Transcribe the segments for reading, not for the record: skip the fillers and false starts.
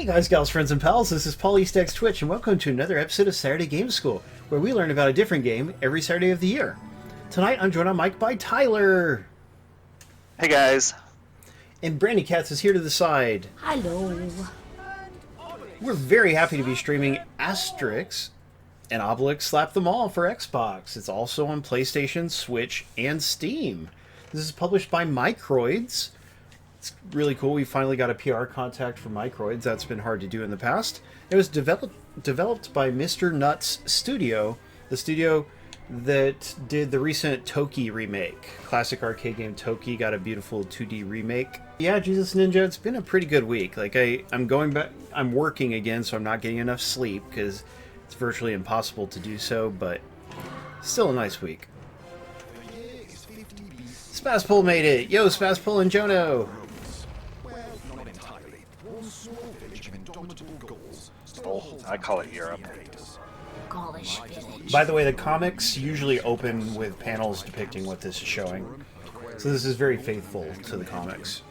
Hey guys, gals, friends, and pals, this is Paul EastXTwitch, and welcome to another episode of Saturday Game School, where we learn about a different game every Saturday of the year. Tonight, I'm joined on mic by Tyler. Hey guys. And Brandykatz is here to the side. Hello. We're very happy to be streaming Asterix and Obelix Slap Them All for Xbox. It's also on PlayStation, Switch, and Steam. This is published by Microids. It's really cool. We finally got a PR contact for Microids. That's been hard to do in the past. It was developed by Mr. Nuts Studio, the studio that did the recent Toki remake. Classic arcade game Toki got a beautiful 2D remake. Yeah, Jesus Ninja, it's been a pretty good week. Like I'm going back, I'm working again, so I'm not getting enough sleep because it's virtually impossible to do so, but still a nice week. Spazpol made it! Yo, Spazpol and Jono! I call it Europe. Gaulish village. By the way, the comics usually open with panels depicting what this is showing. So this is very faithful to the comics.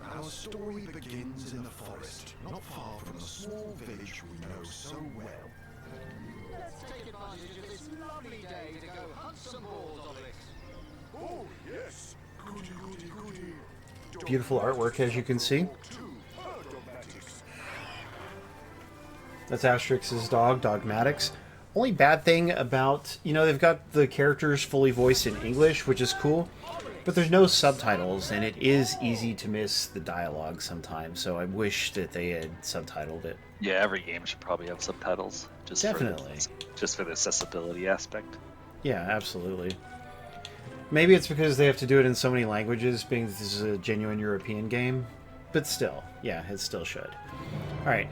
Our story begins in the forest, not far from the small village we know so well. Let's take advantage of this lovely day to go hunt some boars, Obelix. Oh, yes. Goody, goody, goody. Beautiful artwork, as you can see. That's Asterix's dog, Dogmatics. Only bad thing about, they've got the characters fully voiced in English, which is cool, but there's no subtitles, and it is easy to miss the dialogue sometimes, so I wish that they had subtitled it. Yeah, every game should probably have subtitles. Definitely. Just for the accessibility aspect. Yeah, absolutely. Maybe it's because they have to do it in so many languages, being that this is a genuine European game, but still, yeah, it still should. Alright.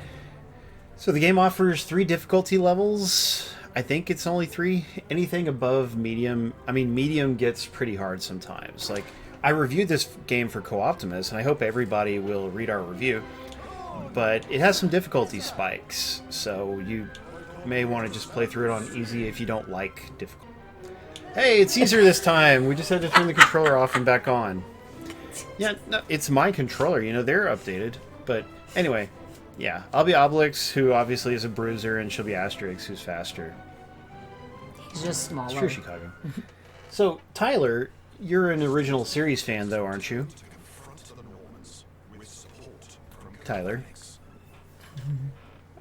So the game offers 3 difficulty levels. I think it's only 3. Anything above medium... I mean, medium gets pretty hard sometimes. Like, I reviewed this game for Co-Optimus, and I hope everybody will read our review. But it has some difficulty spikes, so you may want to just play through it on easy if you don't like difficulty. Hey, it's easier this time! We just had to turn the controller off and back on. Yeah, no, it's my controller, they're updated. But anyway... Yeah, I'll be Obelix, who obviously is a bruiser, and she'll be Asterix, who's faster. He's just smaller. It's true, Chicago. So, Tyler, you're an original series fan, though, aren't you? Tyler.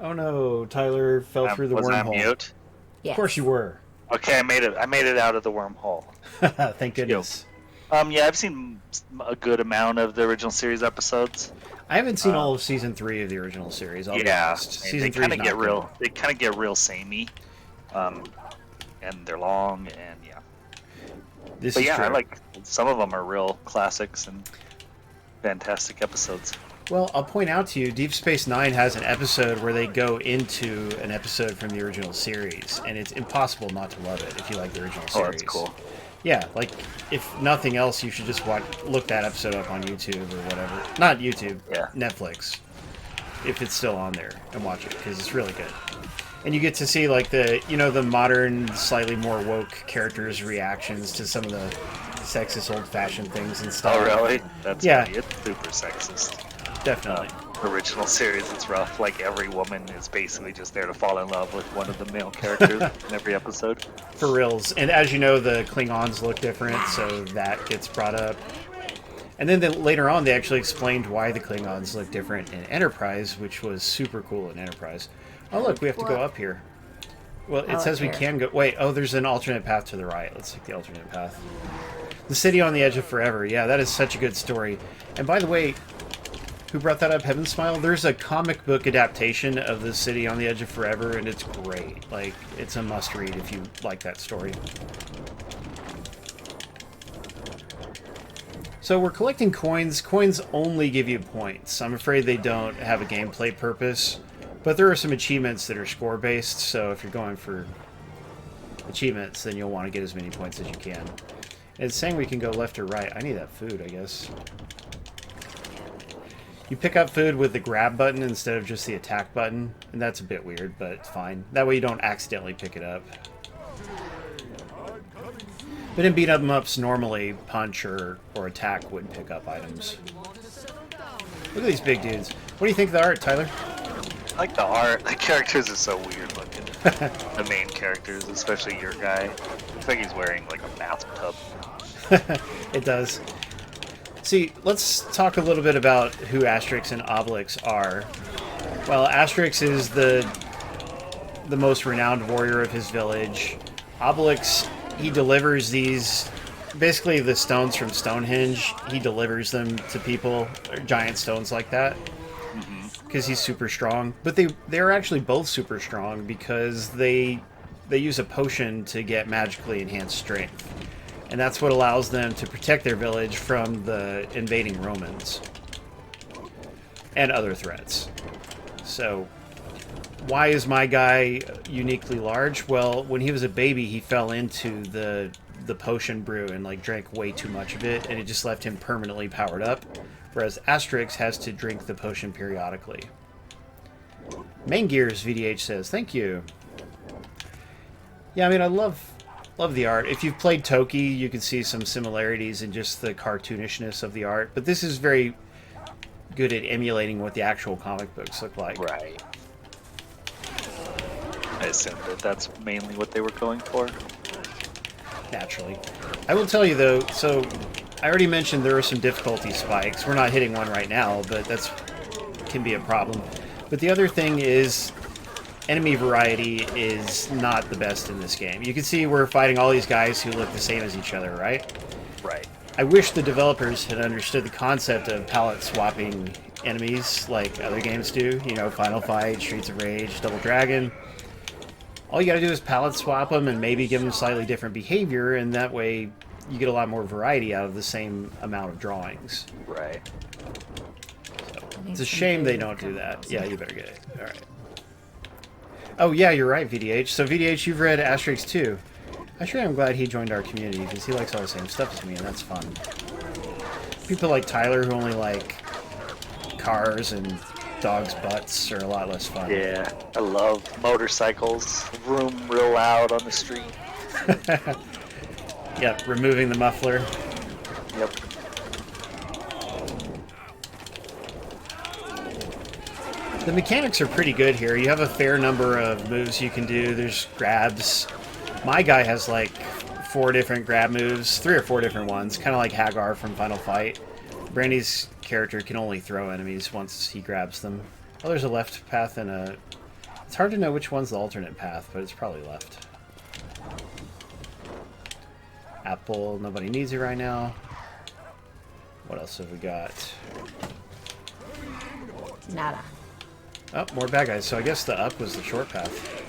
Oh no, Tyler fell through the was wormhole. I mute? Yes. Of course you were. Okay, I made it out of the wormhole. Thank goodness. Yeah, I've seen a good amount of the original series episodes. I haven't seen all of season 3 of the original series. I'll be honest. They Season 3 kind of get real. They kind of get real samey, and they're long, and yeah. This But is yeah, true. I like some of them are real classics and fantastic episodes. Well, I'll point out to you, Deep Space Nine has an episode where they go into an episode from the original series, and it's impossible not to love it if you like the original series. Oh, that's cool. Yeah, like, if nothing else, you should just look that episode up on YouTube or whatever. Not YouTube, Yeah. Netflix, if it's still on there, and watch it, because it's really good. And you get to see, like, the modern, slightly more woke characters' reactions to some of the sexist, old-fashioned things and stuff. Oh, really? That's Yeah. funny. It's super sexist. Definitely. Original series, it's rough. Like, every woman is basically just there to fall in love with one of the male characters in every episode. For reals. And as you know, the Klingons look different, so that gets brought up. And then later on, they actually explained why the Klingons look different in Enterprise, which was super cool in Enterprise. Oh, look, we have to go up here. Well, it says we can go... Wait, there's an alternate path to the right. Let's take the alternate path. The City on the Edge of Forever. Yeah, that is such a good story. And by the way... Who brought that up? Heaven Smile? There's a comic book adaptation of The City on the Edge of Forever, and it's great. Like, it's a must-read if you like that story. So we're collecting coins. Coins only give you points. I'm afraid they don't have a gameplay purpose. But there are some achievements that are score-based, so if you're going for achievements, then you'll want to get as many points as you can. It's saying we can go left or right. I need that food, I guess. You pick up food with the grab button instead of just the attack button, and that's a bit weird, but it's fine. That way you don't accidentally pick it up. But in beat-em-ups, normally punch or attack wouldn't pick up items. Look at these big dudes. What do you think of the art, Tyler? I like the art. The characters are so weird looking. The main characters, especially your guy. Looks like he's wearing like a bathtub. It does. See, let's talk a little bit about who Asterix and Obelix are. Well, Asterix is the most renowned warrior of his village. Obelix, he delivers these, basically the stones from Stonehenge. He delivers them to people, giant stones like that, because he's super strong. But they're actually both super strong because they use a potion to get magically enhanced strength. And that's what allows them to protect their village from the invading Romans and other threats. So, why is my guy uniquely large? Well, when he was a baby, he fell into the potion brew and like drank way too much of it, and it just left him permanently powered up. Whereas Asterix has to drink the potion periodically. Main Gears VDH says, "Thank you." Yeah, I mean, I love the art. If you've played Toki, you can see some similarities in just the cartoonishness of the art. But this is very good at emulating what the actual comic books look like. Right. I assume that that's mainly what they were going for. Naturally. I will tell you though, so I already mentioned there are some difficulty spikes. We're not hitting one right now, but that's can be a problem. But the other thing is enemy variety is not the best in this game. You can see we're fighting all these guys who look the same as each other, right? Right. I wish the developers had understood the concept of palette swapping enemies like other games do. You know, Final Fight, Streets of Rage, Double Dragon. All you gotta do is palette swap them and maybe give them slightly different behavior, and that way you get a lot more variety out of the same amount of drawings. Right. So, it's a shame they don't do that. Yeah, you better get it. Alright. Oh yeah, you're right, VDH. So VDH, you've read Asterix too. Actually, I'm glad he joined our community because he likes all the same stuff as me, and that's fun. People like Tyler who only like cars and dogs' butts are a lot less fun. Yeah, I love motorcycles. Vroom real loud on the street. Yep, removing the muffler. Yep. The mechanics are pretty good here. You have a fair number of moves you can do. There's grabs. My guy has like 4 different grab moves, 3 or 4 different ones, kind of like Hagar from Final Fight. Brandy's character can only throw enemies once he grabs them. Oh, there's a left path and a... It's hard to know which one's the alternate path, but it's probably left. Apple, nobody needs it right now. What else have we got? Nada. Oh, more bad guys. So I guess the up was the short path.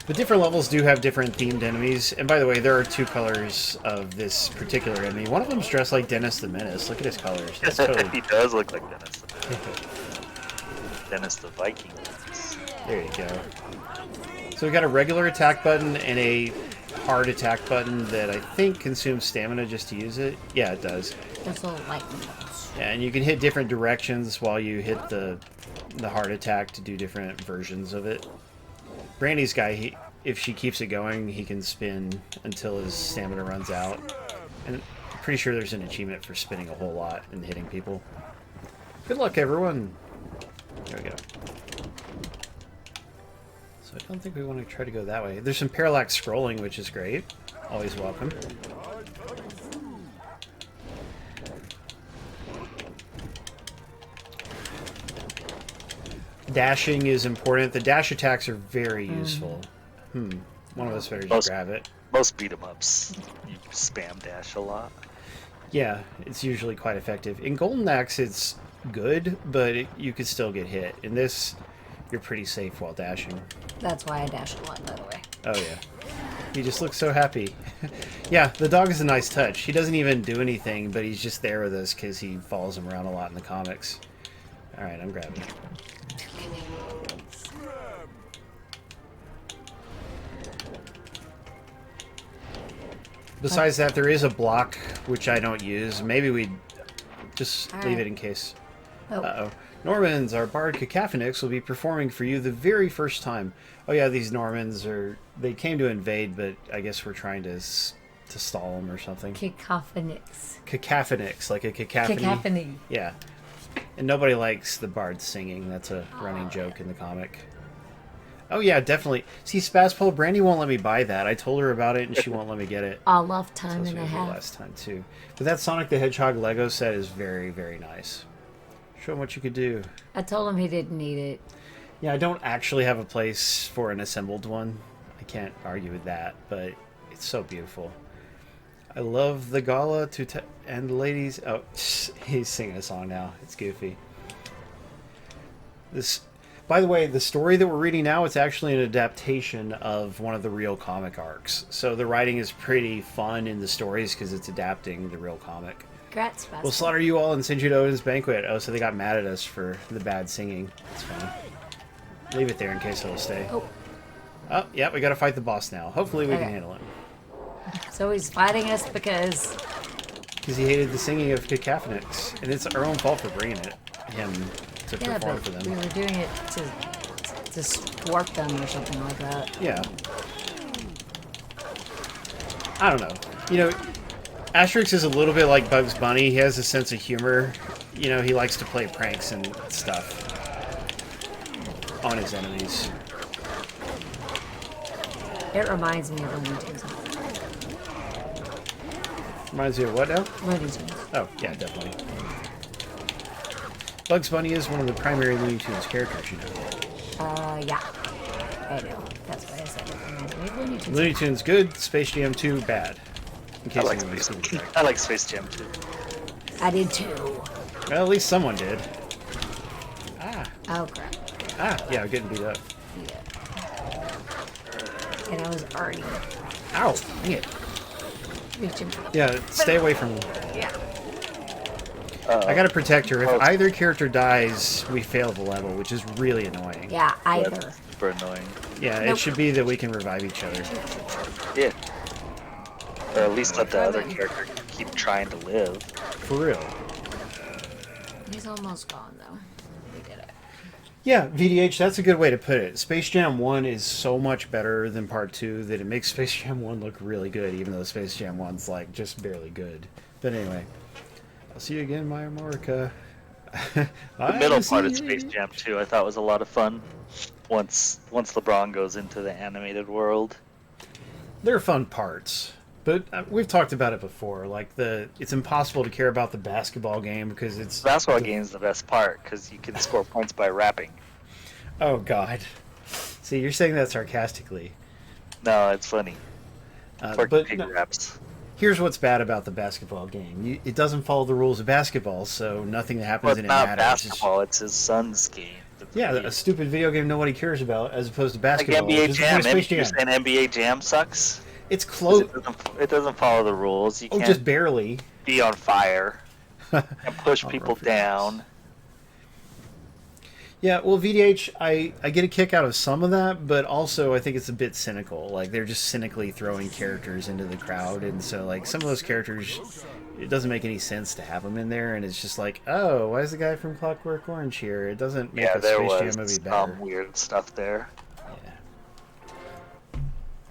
The different levels do have different themed enemies. And by the way, there are 2 colors of this particular enemy. One of them's dressed like Dennis the Menace. Look at his colors. That's totally... He does look like Dennis the Menace. Dennis the Viking. There you go. So we got a regular attack button and a hard attack button that I think consumes stamina just to use it. Yeah, it does. There's little lightning bolts. Yeah, and you can hit different directions while you hit the hard attack to do different versions of it. Brandy's guy, if she keeps it going, he can spin until his stamina runs out. And I'm pretty sure there's an achievement for spinning a whole lot and hitting people. Good luck, everyone. There we go. So I don't think we want to try to go that way. There's some parallax scrolling, which is great. Always welcome. Dashing is important. The dash attacks are very useful. One of us better just grab it. Most beat 'em ups, you spam dash a lot. Yeah, it's usually quite effective. In Golden Axe, it's good, but you could still get hit. In this, you're pretty safe while dashing. That's why I dash a lot, by the way. Oh yeah. He just looks so happy. Yeah, the dog is a nice touch. He doesn't even do anything, but he's just there with us because he follows him around a lot in the comics. Alright, I'm grabbing. Besides that, there is a block, which I don't use. Maybe we'd just leave it in case. Oh. Uh-oh. Normans, our bard Cacophonix, will be performing for you the very first time. Oh yeah, these Normans they came to invade, but I guess we're trying to to stall him or something. Cacophonix. Cacophonix, like a cacophony. Cacophony. Yeah. And nobody likes the bard singing. That's a running joke in the comic. Oh yeah, definitely. See, Spazpole, Brandy won't let me buy that. I told her about it and she won't let me get it. A lifetime That's and a what we did half. last time too. But that Sonic the Hedgehog Lego set is very, very nice. Show him what you could do. I told him he didn't need it. Yeah, I don't actually have a place for an assembled one. I can't argue with that, but it's so beautiful. I love the gala and the ladies. Oh, he's singing a song now. It's goofy. This, by the way, the story that we're reading now, it's actually an adaptation of one of the real comic arcs. So the writing is pretty fun in the stories because it's adapting the real comic. Congrats, Spazpole. We'll slaughter you all and send you to Odin's banquet. Oh, so they got mad at us for the bad singing. That's funny. Leave it there in case it'll stay. Oh, yeah, we gotta fight the boss now. Hopefully we can handle it. So he's fighting us because Because he hated the singing of Cacophonix. And it's our own fault for bringing him to perform for we them. were doing it to thwart them or something like that. Yeah. I don't know. You know, Asterix is a little bit like Bugs Bunny. He has a sense of humor. You know, he likes to play pranks and stuff on his enemies. It reminds me of Looney Tunes. Reminds you of what now? Looney Tunes. Oh, yeah, definitely. Bugs Bunny is one of the primary Looney Tunes characters, you know. Yeah. I know. That's why I said it reminds me of Looney Tunes. Looney Tunes good, Space Jam 2 bad. In I case like anyone's Space, keeping track. I like Space Jam too. I did too. Well, at least someone did. Oh, crap. Yeah, getting beat up. Yeah. And I was already Ow! Dang it. reaching for the... Yeah, stay away from me. Yeah. I gotta protect her. If either character dies, we fail the level, which is really annoying. Yeah, either. That's super annoying. Yeah, it should be that we can revive each other. Yeah. Or at least let the other character keep trying to live. For real. He's almost gone, though. We did it. Yeah, VDH, that's a good way to put it. Space Jam 1 is so much better than Part 2 that it makes Space Jam 1 look really good, even though Space Jam 1's, like, just barely good. But anyway, I'll see you again, Maya Morica. The middle part of Space Jam 2 I thought was a lot of fun. Once LeBron goes into the animated world. There are fun parts. But we've talked about it before. Like, it's impossible to care about the basketball game because it's... The basketball game is the best part because you can score points by rapping. Oh, God. See, you're saying that sarcastically. No, it's funny. But Pig no, raps. here's what's bad about the basketball game. It doesn't follow the rules of basketball, so nothing that happens Well, it's in it not matters. basketball, it's his son's game. Yeah, a stupid video game nobody cares about, as opposed to Like basketball. NBA which is Jam. Space Jam. You're saying NBA Jam sucks? It's 'Cause close. It doesn't follow the rules. You Oh, can't just barely. be on fire and push I'll people run for down. Yeah, well, VDH, I get a kick out of some of that, but also I think it's a bit cynical. Like, they're just cynically throwing characters into the crowd, and so, like, some of those characters, it doesn't make any sense to have them in there, and it's just like, oh, why is the guy from Clockwork Orange here? It doesn't make Yeah, a there Space Jam was movie some better. weird stuff there. Yeah.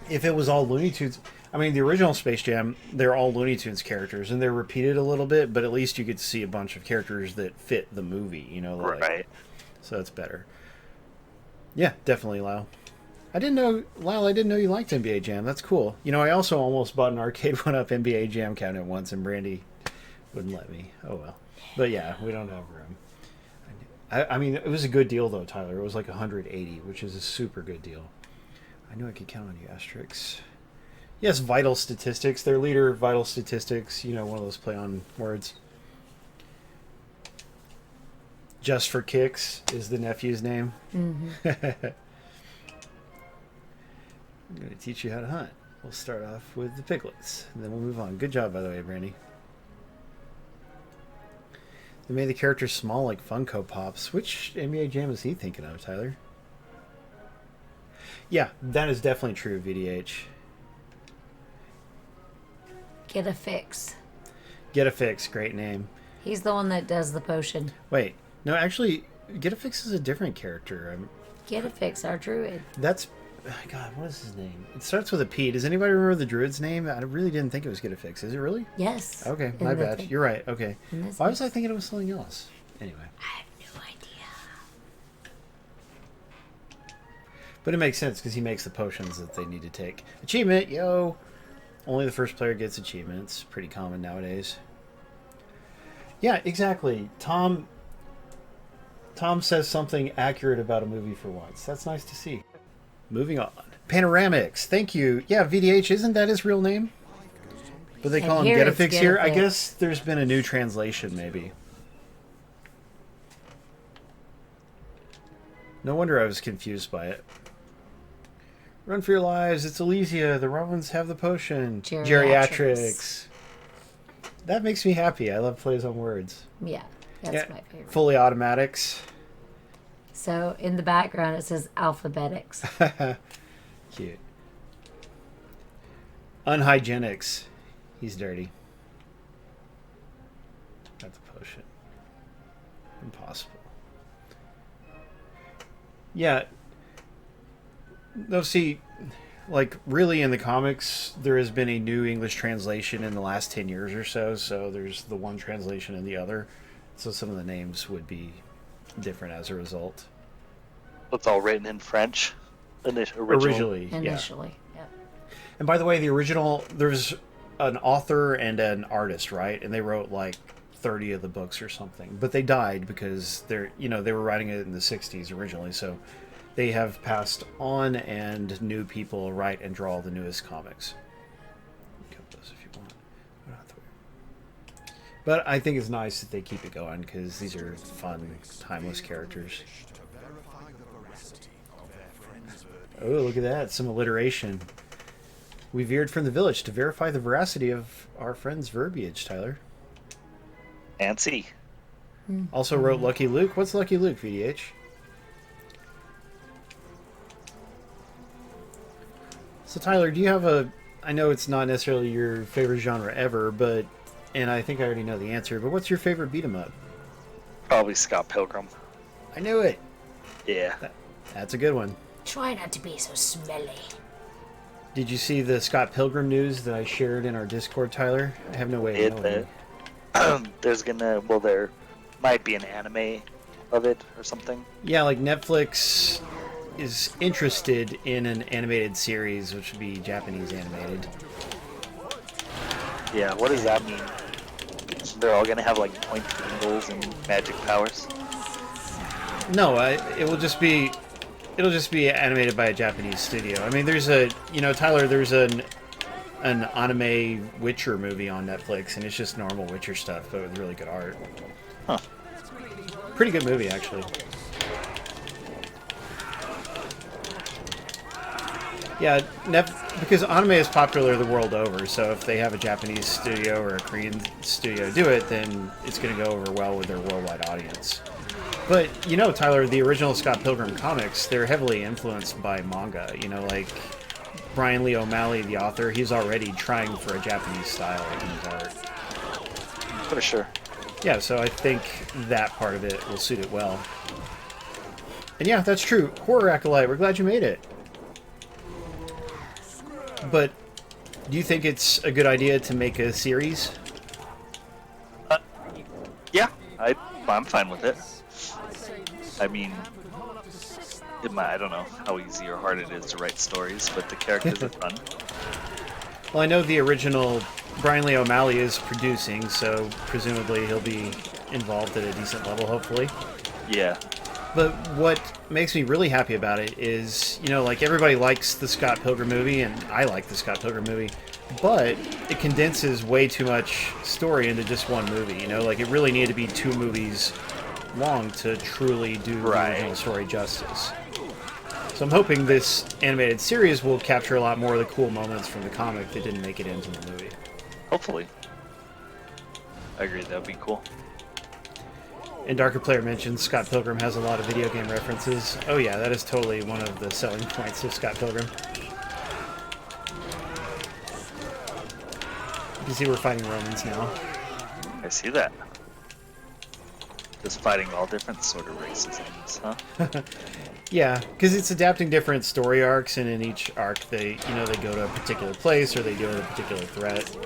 If it was all Looney Tunes... I mean, the original Space Jam, they're all Looney Tunes characters, and they're repeated a little bit, but at least you get to see a bunch of characters that fit the movie, you know? Like, Right. so that's better. Yeah, definitely, Lyle. I didn't know you liked NBA Jam. That's cool. You know, I also almost bought an arcade one-up NBA Jam cabinet once, and Brandy wouldn't let me. Oh, well. But yeah, we don't have room. I mean, it was a good deal, though, Tyler. It was like 180, which is a super good deal. I knew I could count on you, Asterix. Yes, Vital Statistics. Their leader, Vital Statistics. You know, one of those play-on words. Just for Kicks is the nephew's name. Mm-hmm. I'm going to teach you how to hunt. We'll start off with the piglets, and then we'll move on. Good job, by the way, Brandy. They made the characters small like Funko Pops. Which NBA Jam is he thinking of, Tyler? Yeah, that is definitely true, VDH. Get a fix. Get a Fix, great name. He's the one that does the potion. Wait, no, actually, Get a Fix is a different character. Get a fix, our druid. That's God, what is his name? It starts with a P. Does anybody remember the druid's name? I really didn't think it was Getafix. Is it really? Yes. Okay, In my the bad. thing. You're right. Okay. In this Why was I one. thinking it was something else? Anyway. I have no idea. But it makes sense because he makes the potions that they need to take. Achievement, yo! Only the first player gets achievements. Pretty common nowadays. Yeah, exactly. Tom says something accurate about a movie for once. That's nice to see. Moving on. Panoramics, thank you. Yeah, VDH, isn't that his real name? But they And call him here it's Getafix here? I Getafix. guess there's been a new translation, maybe. No wonder I was confused by it. Run for your lives, it's Elysia. The Romans have the potion. Geriatrics. That makes me happy. I love plays on words. Yeah, that's my favorite. Fully automatics. So in the background it says alphabetics. Cute. Unhygienics. He's dirty. That's a potion. Impossible. Yeah. No, see, like, really in the comics, there has been a new English translation in the last 10 years or so. So there's the one translation and the other. So some of the names would be different as a result. It's all written in French. Originally. Yeah. Initially. Yeah. And by the way, the original, there's an author and an artist, right? And they wrote like 30 of the books or something. But they died because they were writing it in the 60s originally. So they have passed on, and new people write and draw the newest comics. You can cut those if you want. I don't have to wait. But I think it's nice that they keep it going because these are fun, timeless characters. To verify the veracity of their friend's verdict. Oh, look at that. Some alliteration. We veered from the village to verify the veracity of our friend's verbiage, Tyler. Fancy. Also wrote Lucky Luke. What's Lucky Luke, VDH? So, Tyler, do you have a... I know it's not necessarily your favorite genre ever, but... And I think I already know the answer, but what's your favorite beat-em-up? Probably Scott Pilgrim. I knew it. Yeah. That's a good one. Try not to be so smelly. Did you see the Scott Pilgrim news that I shared in our Discord, Tyler? I have no way of knowing. There might be an anime of it or something. Yeah, like Netflix is interested in an animated series, which would be Japanese animated. Yeah, what does that mean? So they're all gonna have like point angles and magic powers? No, it'll just be animated by a Japanese studio. I mean, there's Tyler, there's an anime Witcher movie on Netflix, and it's just normal Witcher stuff, but with really good art. Huh. Pretty good movie, actually. Yeah, because anime is popular the world over, so if they have a Japanese studio or a Korean studio do it, then it's going to go over well with their worldwide audience. But, Tyler, the original Scott Pilgrim comics, they're heavily influenced by manga. Like Brian Lee O'Malley, the author, he's already trying for a Japanese style in his art. For sure. Yeah, so I think that part of it will suit it well. And yeah, that's true. Horror Acolyte, we're glad you made it. But do you think it's a good idea to make a series? Yeah, I'm fine with it. I mean, I don't know how easy or hard it is to write stories, but the characters are fun. Well, I know the original Brian Lee O'Malley is producing, so presumably he'll be involved at a decent level, hopefully. Yeah. But what makes me really happy about it is, like everybody likes the Scott Pilgrim movie, and I like the Scott Pilgrim movie, but it condenses way too much story into just one movie, Like it really needed to be 2 movies long to truly do the original story justice. So I'm hoping this animated series will capture a lot more of the cool moments from the comic that didn't make it into the movie. Hopefully. I agree, that would be cool. And Darker Player mentions Scott Pilgrim has a lot of video game references. Oh yeah, that is totally one of the selling points of Scott Pilgrim. You can see we're fighting Romans now. I see that. Just fighting all different sort of races in this, huh? Yeah, because it's adapting different story arcs, and in each arc they go to a particular place or they deal with a particular threat.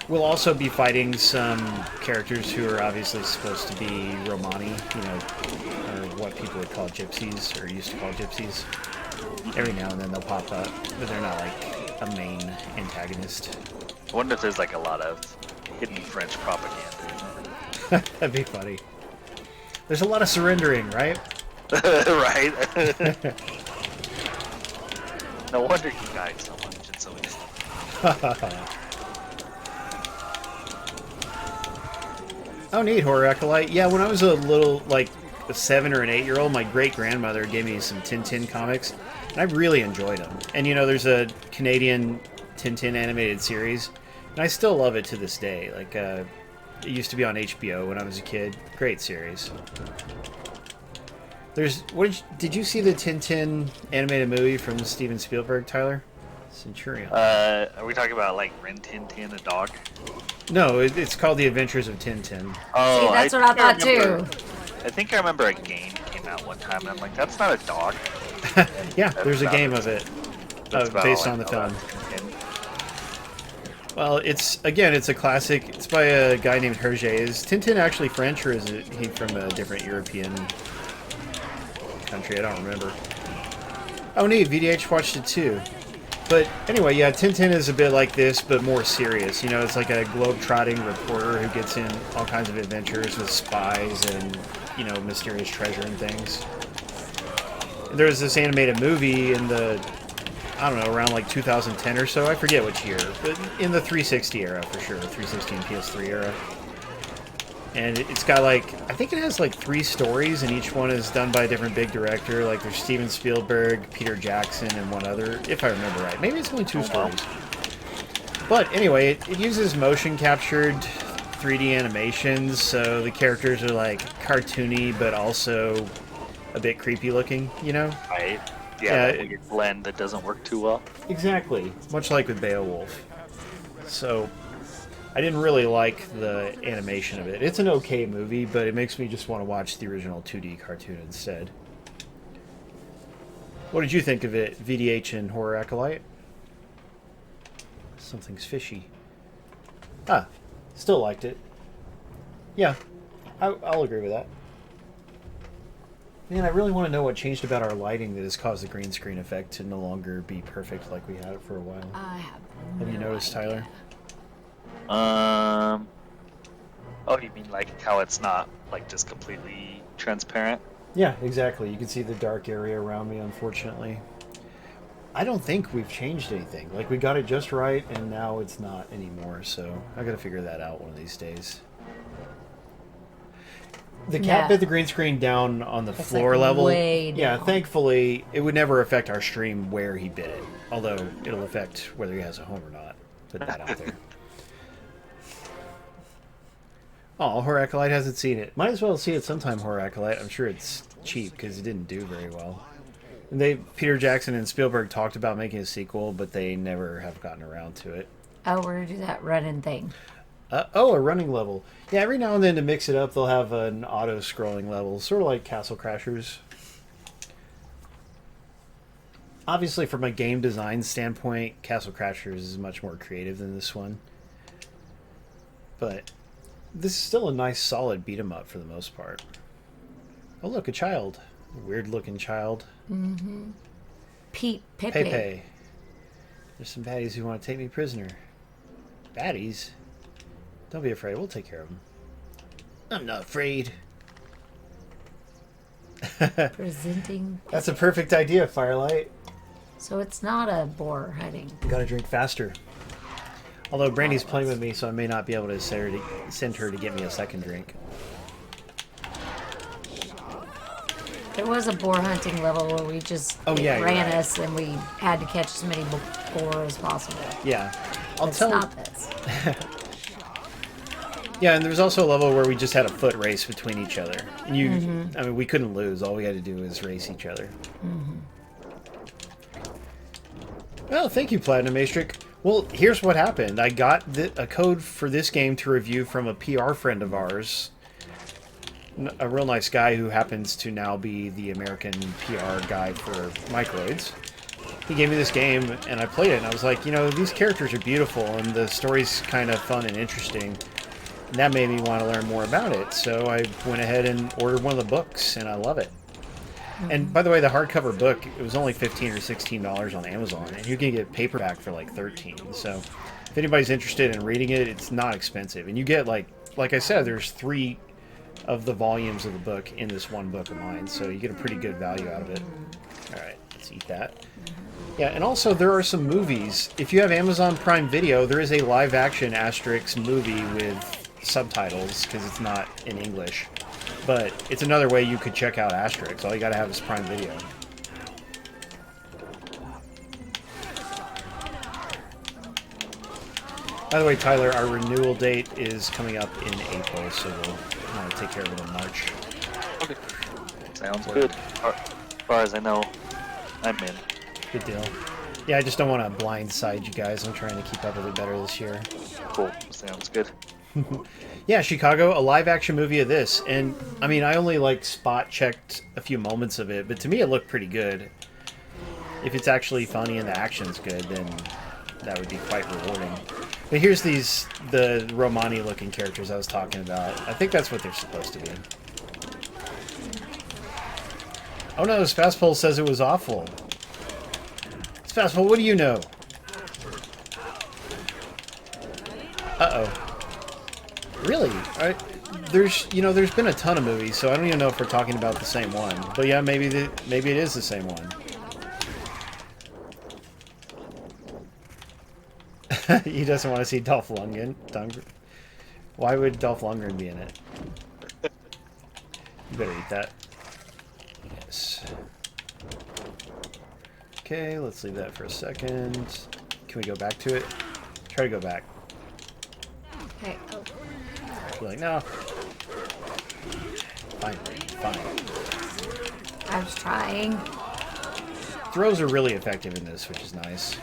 We'll also be fighting some characters who are obviously supposed to be Romani, or what people would call gypsies, or used to call gypsies. Every now and then they'll pop up, but they're not like a main antagonist. I wonder if there's like a lot of hidden French propaganda. That'd be funny. There's a lot of surrendering, right? Right? No wonder you died so much and so easily. Oh, neat, Horror Acolyte. Yeah, when I was a little, like, a 7 or an 8-year-old, my great-grandmother gave me some Tintin comics, and I really enjoyed them. And, there's a Canadian Tintin animated series, and I still love it to this day. Like, it used to be on HBO when I was a kid. Great series. Did you see the Tintin animated movie from Steven Spielberg, Tyler? Centurion. Are we talking about like Rin Tin Tin, a dog? No, it's called The Adventures of Tintin. Oh, See, that's what I thought too. I think I remember a game came out one time, and I'm like, that's not a dog. Yeah, there's a game of it based on the film. Well, it's a classic. It's by a guy named Hergé. Is Tintin actually French, or is he from a different European country? I don't remember. Oh, neat. VDH watched it too. But anyway, yeah, Tintin is a bit like this, but more serious. It's like a globe-trotting reporter who gets in all kinds of adventures with spies and, mysterious treasure and things. And there was this animated movie in the, I don't know, around like 2010 or so. I forget which year, but in the 360 era for sure, 360 and PS3 era. And it's got I think it has 3 stories, and each one is done by a different big director. Like there's Steven Spielberg, Peter Jackson, and one other, if I remember right. Maybe it's only 2 stories. But anyway, it uses motion captured 3D animations, so the characters are cartoony, but also a bit creepy looking, Right. Yeah, that weird blend that doesn't work too well. Exactly. Much like with Beowulf. So I didn't really like the animation of it. It's an okay movie, but it makes me just want to watch the original 2D cartoon instead. What did you think of it, VDH and Horror Acolyte? Something's fishy. Ah, still liked it. Yeah, I'll agree with that. Man, I really want to know what changed about our lighting that has caused the green screen effect to no longer be perfect like we had it for a while. I have Have you noticed, Tyler? Oh, you mean how it's not just completely transparent? Yeah, exactly. You can see the dark area around me, unfortunately. I don't think we've changed anything. We got it just right, and now it's not anymore, so I gotta figure that out one of these days. The cat bit the green screen down on the floor level. Way down. Yeah, thankfully, it would never affect our stream where he bit it. Although, it'll affect whether he has a home or not. Put that out there. Oh, Horror Acolyte hasn't seen it. Might as well see it sometime, Horror Acolyte. I'm sure it's cheap because it didn't do very well. And Peter Jackson and Spielberg talked about making a sequel, but they never have gotten around to it. Oh, we're going to do that running thing. A running level. Yeah, every now and then to mix it up, they'll have an auto-scrolling level, sort of like Castle Crashers. Obviously, from a game design standpoint, Castle Crashers is much more creative than this one. But this is still a nice, solid beat-em-up for the most part. Oh, look, a child. A weird-looking child. Mm-hmm. Pepe. Pepe. There's some baddies who want to take me prisoner. Baddies? Don't be afraid. We'll take care of them. I'm not afraid. Presenting. That's a perfect idea, Firelight. So it's not a boar hunting. Gotta drink faster. Although Brandy's playing with me, so I may not be able to send her to get me a second drink. There was a boar hunting level where we just ran us and we had to catch as many boar as possible. Yeah. It's not this. Yeah, and there was also a level where we just had a foot race between each other. And I mean, we couldn't lose. All we had to do was race each other. Well, thank you, Platinum Maestric. Well, here's what happened. I got a code for this game to review from a PR friend of ours a real nice guy who happens to now be the American PR guy for Microids. He gave me this game, and I played it, and I was like, you know, these characters are beautiful, and the story's kind of fun and interesting. And that made me want to learn more about it, so I went ahead and ordered one of the books, and I love it. And by the way, the hardcover book, it was only $15 or $16 on Amazon, and you can get paperback for like $13. So if anybody's interested in reading it, it's not expensive. And you get, like I said, there's 3 of the volumes of the book in this one book of mine, so you get a pretty good value out of it. All right, let's eat that. Yeah, and also there are some movies. If you have Amazon Prime Video, there is a live-action Asterix movie with subtitles, because it's not in English. But it's another way you could check out Asterix. All you gotta have is Prime Video. By the way, Tyler, our renewal date is coming up in April, so we'll want to take care of it in March. Okay. Sounds good. As far as I know, I'm in. Good deal. Yeah, I just don't want to blindside you guys. I'm trying to keep up with it better this year. Cool. Sounds good. Yeah, Chicago, a live-action movie of this. And, I mean, I only, like, spot-checked a few moments of it, but to me it looked pretty good. If it's actually funny and the action's good, then that would be quite rewarding. But here's the Romani-looking characters I was talking about. I think that's what they're supposed to be. Oh no, Spazpole says it was awful. Spazpole, what do you know? Uh-oh. Really? There's been a ton of movies, so I don't even know if we're talking about the same one. But yeah, maybe it is the same one. He doesn't want to see Dolph Lundgren. Why would Dolph Lundgren be in it? You better eat that. Yes. Okay, let's leave that for a second. Can we go back to it? Try to go back. Okay. Oh. You're like, no. Fine. I was trying. Throws are really effective in this, which is nice.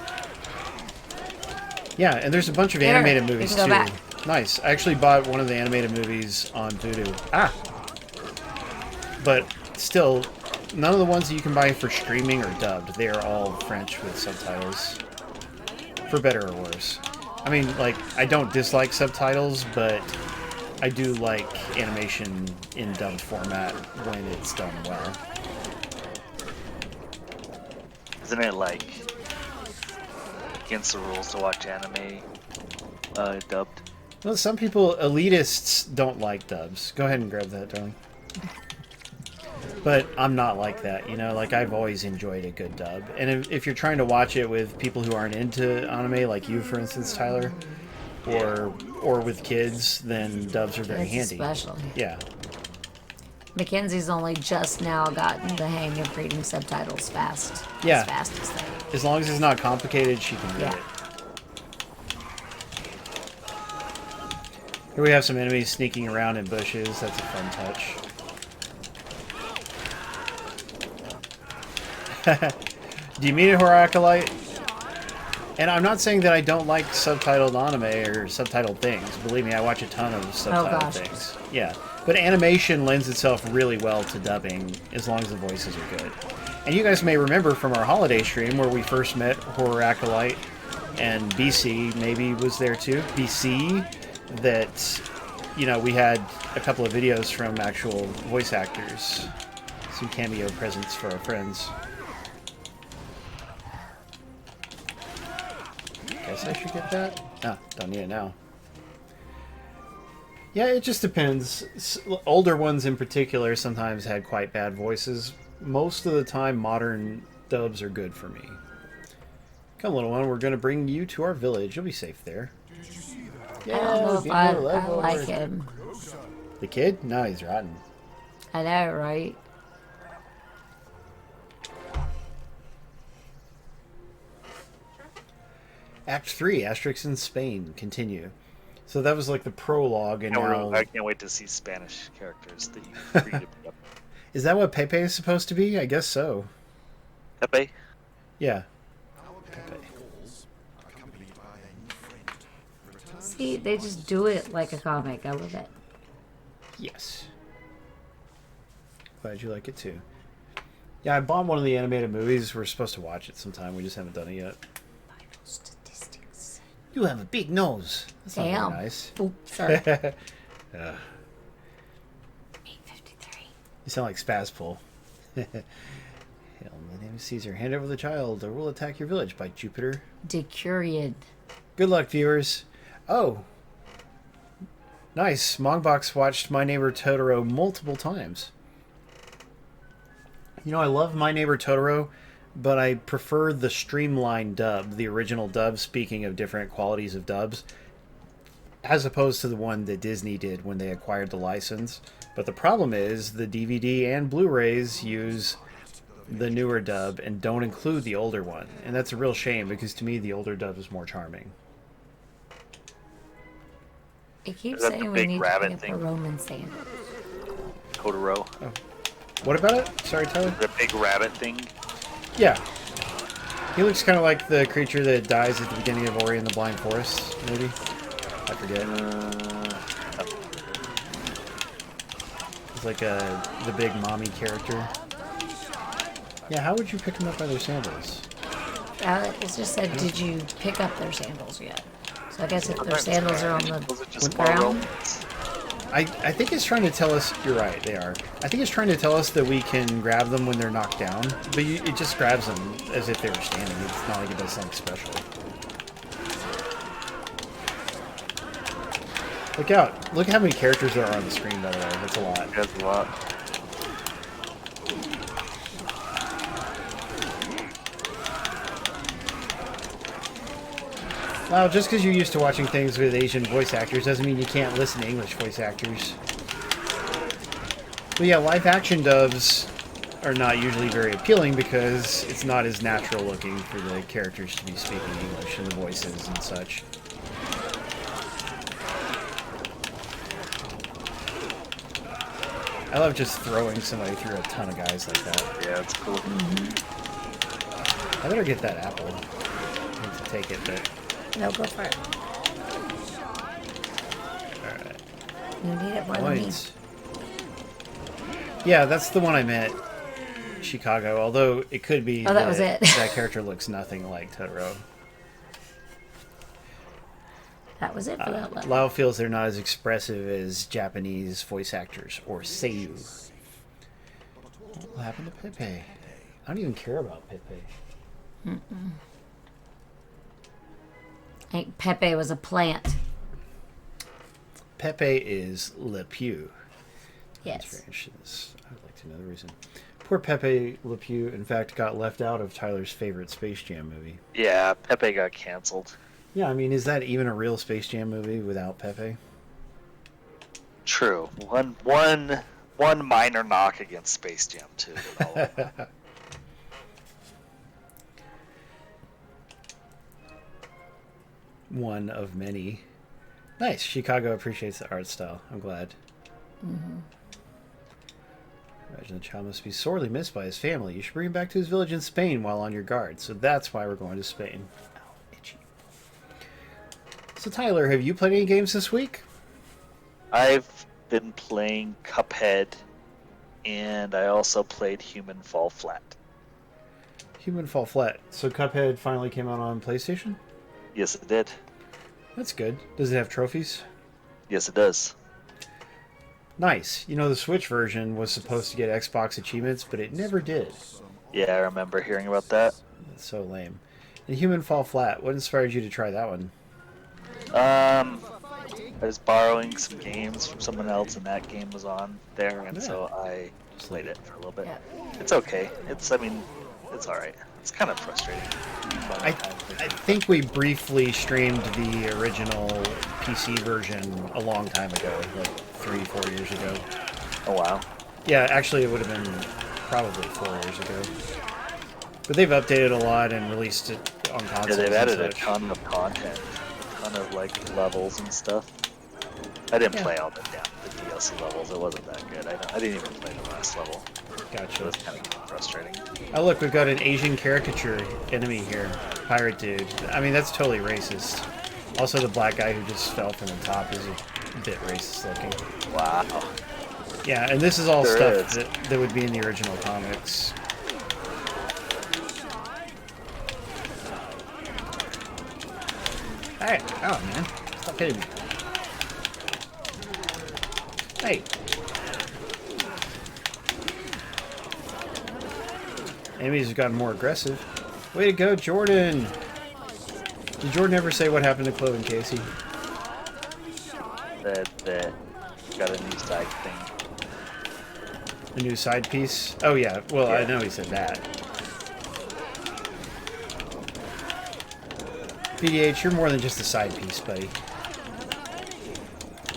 Yeah, and there's a bunch of animated movies too. Back. Nice. I actually bought one of the animated movies on Vudu. But still, none of the ones that you can buy for streaming are dubbed. They are all French with subtitles. For better or worse. I mean, like, I don't dislike subtitles, but I do like animation in dubbed format when it's done well. Isn't it like against the rules to watch anime dubbed? Well, some people, elitists, don't like dubs. Go ahead and grab that, darling. But I'm not like that, you know? Like, I've always enjoyed a good dub. And if you're trying to watch it with people who aren't into anime, like you, for instance, Tyler, or with kids, then dubs are very handy. Especially. Yeah. Mackenzie's only just now gotten the hang of reading subtitles fast. Yeah. As fast as they. As long as it's not complicated, she can read it. Here we have some enemies sneaking around in bushes. That's a fun touch. Do you mean it, Horacolite? And I'm not saying that I don't like subtitled anime or subtitled things. Believe me, I watch a ton of subtitled things. Yeah. But animation lends itself really well to dubbing, as long as the voices are good. And you guys may remember from our holiday stream where we first met Horacolite, and BC maybe was there too. BC, that, you know, we had a couple of videos from actual voice actors. Some cameo presents for our friends. Guess I should get that? Ah, don't need it now. Yeah, it just depends. Older ones in particular sometimes had quite bad voices. Most of the time, modern dubs are good for me. Come, little one, we're going to bring you to our village. You'll be safe there. Yeah, I don't know if I like him. The kid? No, he's rotten. I know, right? Act 3, Asterix in Spain. Continue. So that was like the prologue, and now... I can't wait to see Spanish characters that you created. Is that what Pepe is supposed to be? I guess so. Pepe? Yeah. See, they just do it like a comic. I love it. Yes. Glad you like it too. Yeah, I bought one of the animated movies. We're supposed to watch it sometime. We just haven't done it yet. Vital statistics. You have a big nose. That's not Damn. very nice. Oop, sorry. 8:53. 8:53. You sound like Spazpool. Hail, my name is Caesar. Hand over the child, or we'll attack your village by Jupiter. Decuried. Good luck, viewers. Oh. Nice. Mongbox watched My Neighbor Totoro multiple times. You know, I love My Neighbor Totoro, but I prefer the streamlined dub, the original dub, speaking of different qualities of dubs, as opposed to the one that Disney did when they acquired the license. But the problem is the DVD and Blu-rays use the newer dub and don't include the older one. And that's a real shame, because to me the older dub is more charming. It keeps Is that the saying we big need to rabbit pick up thing? a Roman sandal. Totoro. Oh. What about it? Sorry, Tyler? The big rabbit thing. Yeah. He looks kind of like the creature that dies at the beginning of Ori and the Blind Forest, maybe? I forget. It's like the big mommy character. Yeah, how would you pick them up by their sandals? It just said, did you pick up their sandals yet? So I guess if their sandals are on Those are the just more ground. Romans. I think it's trying to tell us... You're right, they are. I think it's trying to tell us that we can grab them when they're knocked down, but it just grabs them as if they were standing. It's not like it does something special. Look out. Look how many characters there are on the screen, by the way. That's a lot. That's a lot. Well, just because you're used to watching things with Asian voice actors doesn't mean you can't listen to English voice actors. But yeah, live-action dubs are not usually very appealing because it's not as natural looking for the characters to be speaking English and the voices and such. I love just throwing somebody through a ton of guys like that. Yeah, it's cool. I better get that apple. I need to take it, but... No, go for it. Alright. You need it more than me. Coins. Yeah, that's the one I meant. Chicago, although it could be that was it. that character looks nothing like Totoro. That was it for that level. Lau feels they're not as expressive as Japanese voice actors or seiyuu. What happened to Pepe? I don't even care about Pepe. I think Pepe was a plant. Pepe is Le Pew. Yes. That's very interesting. I'd like to know the reason. Poor Pepe Le Pew, in fact, got left out of Tyler's favorite Space Jam movie. Yeah, Pepe got canceled. Yeah, I mean, is that even a real Space Jam movie without Pepe? True. One minor knock against Space Jam 2. One of many. Nice. Chicago appreciates the art style. I'm glad. Imagine the child must be sorely missed by his family. You should bring him back to his village in Spain while on your guard. So that's why we're going to Spain. Ow, itchy. So Tyler, have you played any games this week? I've been playing Cuphead, and I also played Human Fall Flat. Human Fall Flat. So Cuphead finally came out on PlayStation? Yes, it did. That's good. Does it have trophies? Yes, it does. Nice. You know, the Switch version was supposed to get Xbox achievements, but it never did. Yeah, I remember hearing about that. That's so lame. And Human Fall Flat, what inspired you to try that one? I was borrowing some games from someone else, and that game was on there, and so I played it for a little bit. Yeah. It's okay. It's alright. It's kind of frustrating. I think we briefly streamed the original PC version a long time ago, like 3-4 years ago. Oh, wow. Yeah, actually it would have been probably 4 years ago. But they've updated a lot and released it on consoles. Yeah, they've added and a such. ton of content, a ton of like levels and stuff. I didn't play all the DLC levels. It wasn't that good. I didn't even play the last level. It Gotcha. was kind of frustrating. Oh look, we've got an Asian caricature enemy here. Pirate dude. I mean, that's totally racist. Also, the black guy who just fell from the top is a bit racist looking. Wow. Yeah, and this is all There stuff is. that would be in the original comics. Hey, oh man, stop hitting me. Hey. Enemies have gotten more aggressive. Way to go, Jordan! Did Jordan ever say what happened to Chloe and Casey? That got a new side thing. A new side piece? Oh yeah, well I Yeah. know he said that. PDH, you're more than just a side piece, buddy.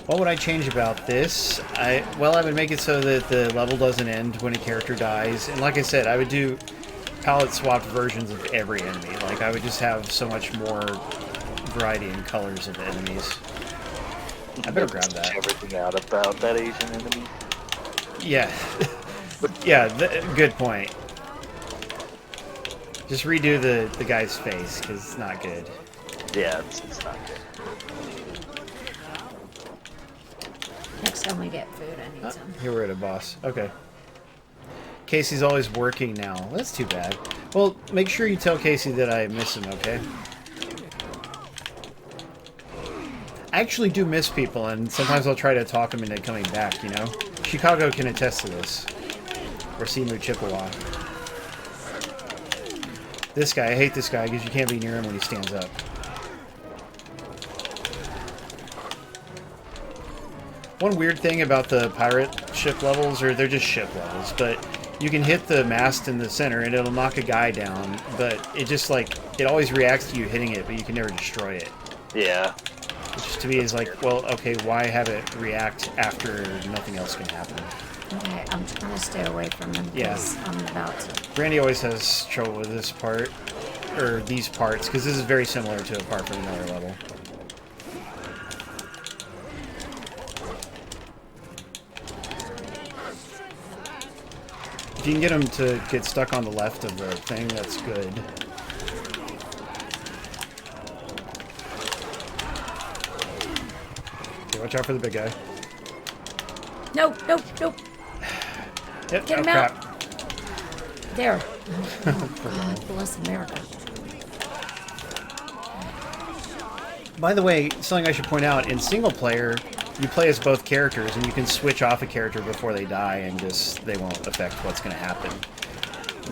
What would I change about this? Well, I would make it so that the level doesn't end when a character dies. And like I said, I would do palette swapped versions of every enemy. Like, I would just have so much more variety in colors of enemies. I better grab that. Everything out about that Asian enemy. Yeah. Yeah, good point. Just redo the guy's face, because it's not good. Yeah, it's not good. Next time we get food, I need some. Here we're at a boss. Okay. Casey's always working now. That's too bad. Well, make sure you tell Casey that I miss him, okay? I actually do miss people, and sometimes I'll try to talk them into coming back, you know? Chicago can attest to this. Or Simu Chippewa. This guy, I hate this guy because you can't be near him when he stands up. One weird thing about the pirate ship levels, or they're just ship levels, but you can hit the mast in the center and it'll knock a guy down, but it just like, it always reacts to you hitting it, but you can never destroy it. Yeah. Which to me is like, well, okay, why have it react after nothing else can happen? Okay, I'm trying to stay away from him because I'm about to. Brandy always has trouble with this part, or these parts, because this is very similar to a part from another level. If you can get him to get stuck on the left of the thing, that's good. Okay, watch out for the big guy. No, no, no. Yep, Get him oh, out. crap. There. Oh, God bless America. By the way, something I should point out, in single player, you play as both characters, and you can switch off a character before they die, and just they won't affect what's going to happen.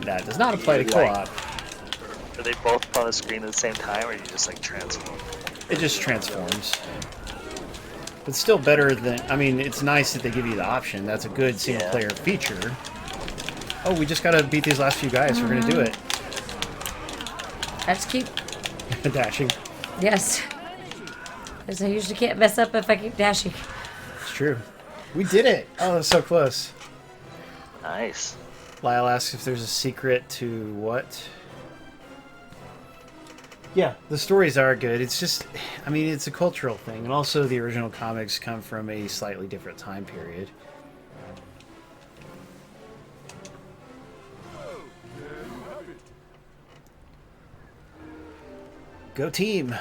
That does not apply to co-op. Are they both on the screen at the same time, or you just like transform? It just transforms. But still better than... I mean, it's nice that they give you the option. That's a good single-player feature. Oh, we just gotta beat these last few guys. We're gonna do it. I just keep. Dashing. Yes. Because I usually can't mess up if I keep dashing. It's true. We did it! Oh, that was so close. Nice. Lyle asks if there's a secret to what? Yeah, the stories are good. It's just, I mean, it's a cultural thing. And also the original comics come from a slightly different time period. Go team!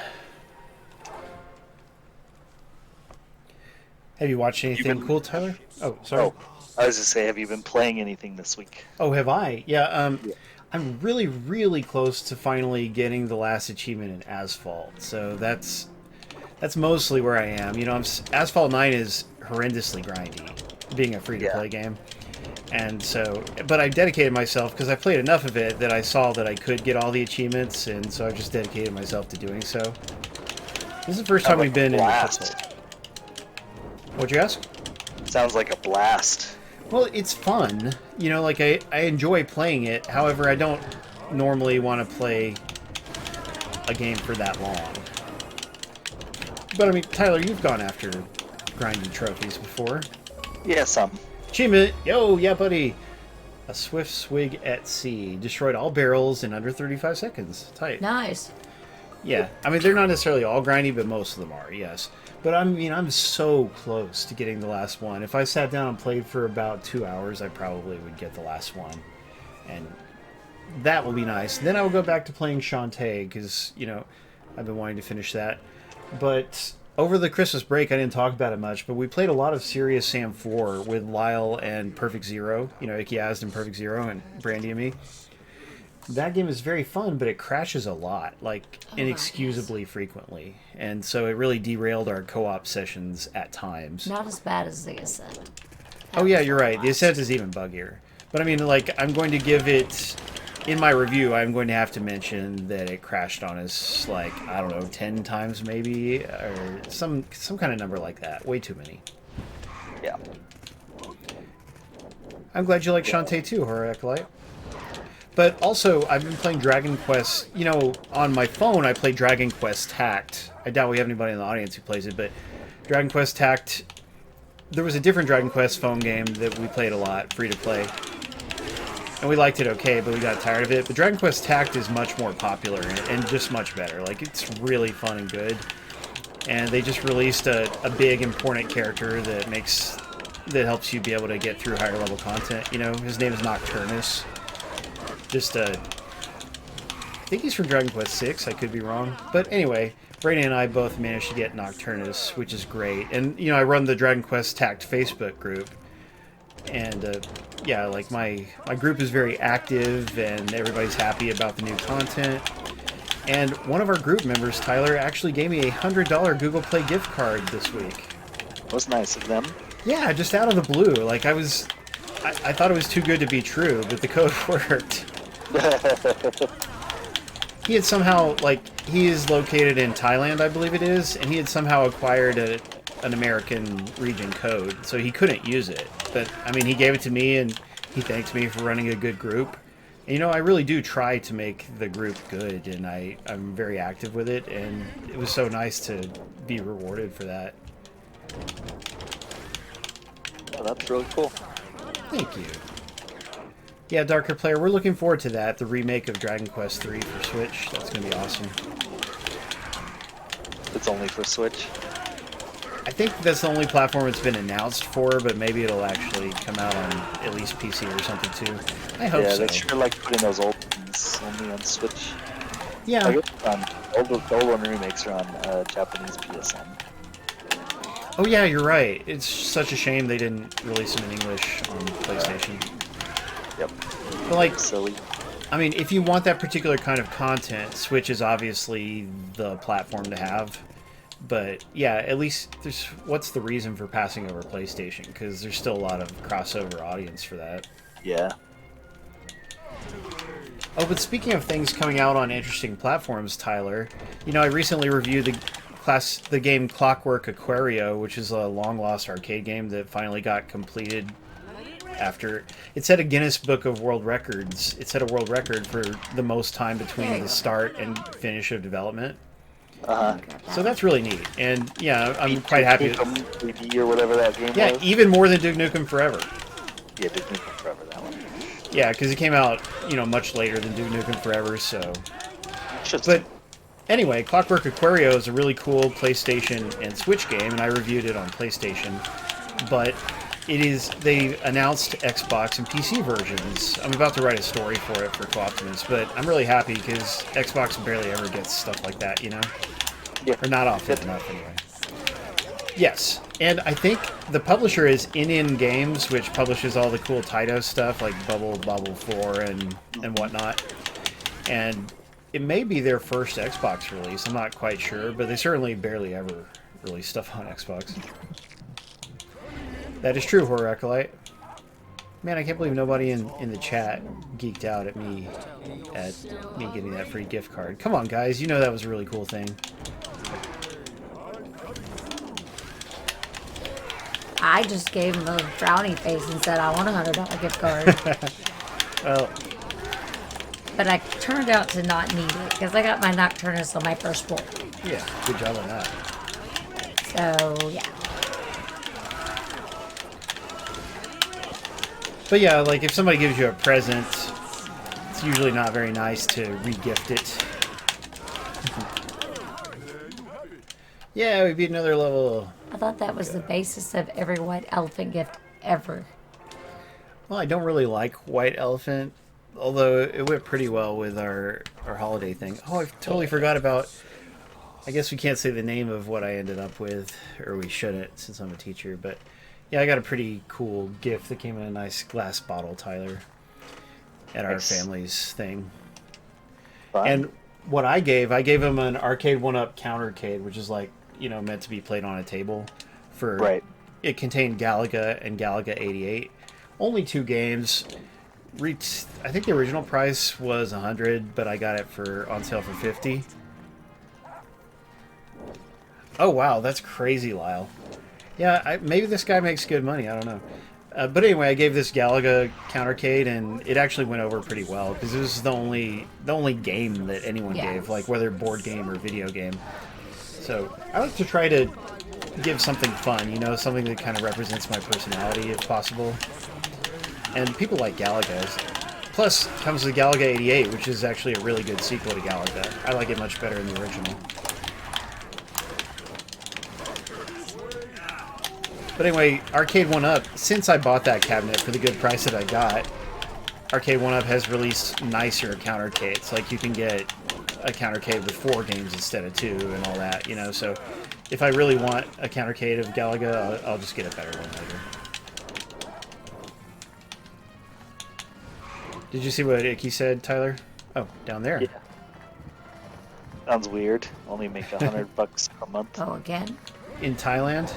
Have you watched anything cool, Tyler? Oh, sorry. Oh, I was just say, have you been playing anything this week? Oh, have I? Yeah, I'm really, really close to finally getting the last achievement in Asphalt. So that's mostly where I am. You know, Asphalt 9 is horrendously grindy, being a free-to-play game. And so, but I dedicated myself, because I played enough of it that I saw that I could get all the achievements, and so I just dedicated myself to doing so. This is the first time we've been in Asphalt. What'd you ask? Sounds like a blast. Well, it's fun. You know, like, I enjoy playing it. However, I don't normally want to play a game for that long. But, I mean, Tyler, you've gone after grinding trophies before. Yeah, some. Achievement! Yo, yeah, buddy! A swift swig at sea. Destroyed all barrels in under 35 seconds. Tight. Nice. Yeah, I mean, they're not necessarily all grindy, but most of them are, yes. But I mean, I'm so close to getting the last one. If I sat down and played for about 2 hours, I probably would get the last one. And that will be nice. Then I will go back to playing Shantae, because, you know, I've been wanting to finish that. But over the Christmas break, I didn't talk about it much, but we played a lot of Serious Sam 4 with Lyle and Perfect Zero, Icky Asd and Perfect Zero and Brandy and me. That game is very fun, but it crashes a lot, like inexcusably frequently. And so it really derailed our co-op sessions at times. Not as bad as the Ascent. Oh yeah, you're right. The Ascent is even buggier. But I mean, like, I'm going to give it... In my review, I'm going to have to mention that it crashed on us, like, I don't know, 10 times maybe, or some kind of number like that. Way too many. Yeah. I'm glad you like Shantae too, Horror Acolyte. But also, I've been playing Dragon Quest, on my phone I play Dragon Quest Tact. I doubt we have anybody in the audience who plays it, but Dragon Quest Tact, there was a different Dragon Quest phone game that we played a lot, free to play. And we liked it okay, but we got tired of it. But Dragon Quest Tact is much more popular and just much better. Like, it's really fun and good. And they just released a big, important character that helps you be able to get through higher level content. His name is Nocturnus. I think he's from Dragon Quest 6. I could be wrong. But anyway, Brady and I both managed to get Nocturnus, which is great. And, I run the Dragon Quest Tact Facebook group. And, yeah, like, my group is very active, and everybody's happy about the new content. And one of our group members, Tyler, actually gave me a $100 Google Play gift card this week. That was nice of them. Yeah, just out of the blue. Like, I thought it was too good to be true, but the code worked. He had somehow, he is located in Thailand, I believe it is, and he had somehow acquired an American region code, so he couldn't use it. But, I mean, he gave it to me, and he thanked me for running a good group. And, I really do try to make the group good, and I'm very active with it, and it was so nice to be rewarded for that. Oh, that's really cool. Thank you. Yeah, Darker Player, we're looking forward to that, the remake of Dragon Quest III for Switch. That's going to be awesome. It's only for Switch? I think that's the only platform it's been announced for, but maybe it'll actually come out on at least PC or something too. I hope so. Yeah, they sure like putting those old ones only on Switch. Yeah. I guess the old one remakes are on Japanese PSN. Oh yeah, you're right. It's such a shame they didn't release them in English on PlayStation. Yep. But silly. I mean, if you want that particular kind of content, Switch is obviously the platform to have. But yeah, at least what's the reason for passing over PlayStation? Because there's still a lot of crossover audience for that. Yeah. Oh, but speaking of things coming out on interesting platforms, Tyler, I recently reviewed the game Clockwork Aquario, which is a long-lost arcade game that finally got completed after... It set a Guinness Book of World Records. It set a world record for the most time between the start and finish of development. So that's really neat, and yeah, I'm quite happy. Or whatever that game was. Even more than Duke Nukem Forever. Yeah, Duke Nukem Forever, that one. Yeah, because it came out, much later than Duke Nukem Forever. So, but anyway, Clockwork Aquario is a really cool PlayStation and Switch game, and I reviewed it on PlayStation. But they announced Xbox and PC versions. I'm about to write a story for it for Co-Optimus, but I'm really happy because Xbox barely ever gets stuff like that, Yeah. Or not often enough, anyway. Yes, and I think the publisher is In Games, which publishes all the cool Taito stuff like Bubble 4 and whatnot. And it may be their first Xbox release. I'm not quite sure, but they certainly barely ever release stuff on Xbox. That is true, Horror Acolyte. Man, I can't believe nobody in the chat geeked out at me getting that free gift card. Come on, guys. That was a really cool thing. I just gave him a frowny face and said, I want a $100 gift card. Well... But I turned out to not need it, because I got my Nocturnus on my first roll. Yeah, good job on that. So, yeah. But yeah, like, if somebody gives you a present, it's usually not very nice to re-gift it. Yeah, we beat another level. I thought that was the basis of every white elephant gift ever. Well, I don't really like White Elephant, although it went pretty well with our holiday thing. Oh, I totally forgot about... I guess we can't say the name of what I ended up with, or we shouldn't since I'm a teacher, but yeah, I got a pretty cool gift that came in a nice glass bottle, Tyler, at our family's thing. Fun. And what I gave him an arcade 1-up countercade, which is like, you know, meant to be played on a table. Right. It contained Galaga and Galaga 88. Only 2 games. I think the original price was $100, but I got it on sale for $50. Oh wow, that's crazy, Lyle. Yeah, maybe this guy makes good money. I don't know. But anyway, I gave this Galaga countercade, and it actually went over pretty well because it was the only game that anyone gave, like whether board game or video game. So I like to try to give something fun, you know, something that kind of represents my personality if possible. And people like Galagas. Plus, comes the Galaga 88, which is actually a really good sequel to Galaga. I like it much better than the original. But anyway, Arcade 1-Up, since I bought that cabinet for the good price that I got, Arcade 1-Up has released nicer countercades. Like, you can get a countercade with 4 games instead of 2 and all that, you know. So, if I really want a countercade of Galaga, I'll just get a better one later. Did you see what Icky said, Tyler? Oh, down there. Yeah. Sounds weird. Only make $100 a month. Oh, again? In Thailand?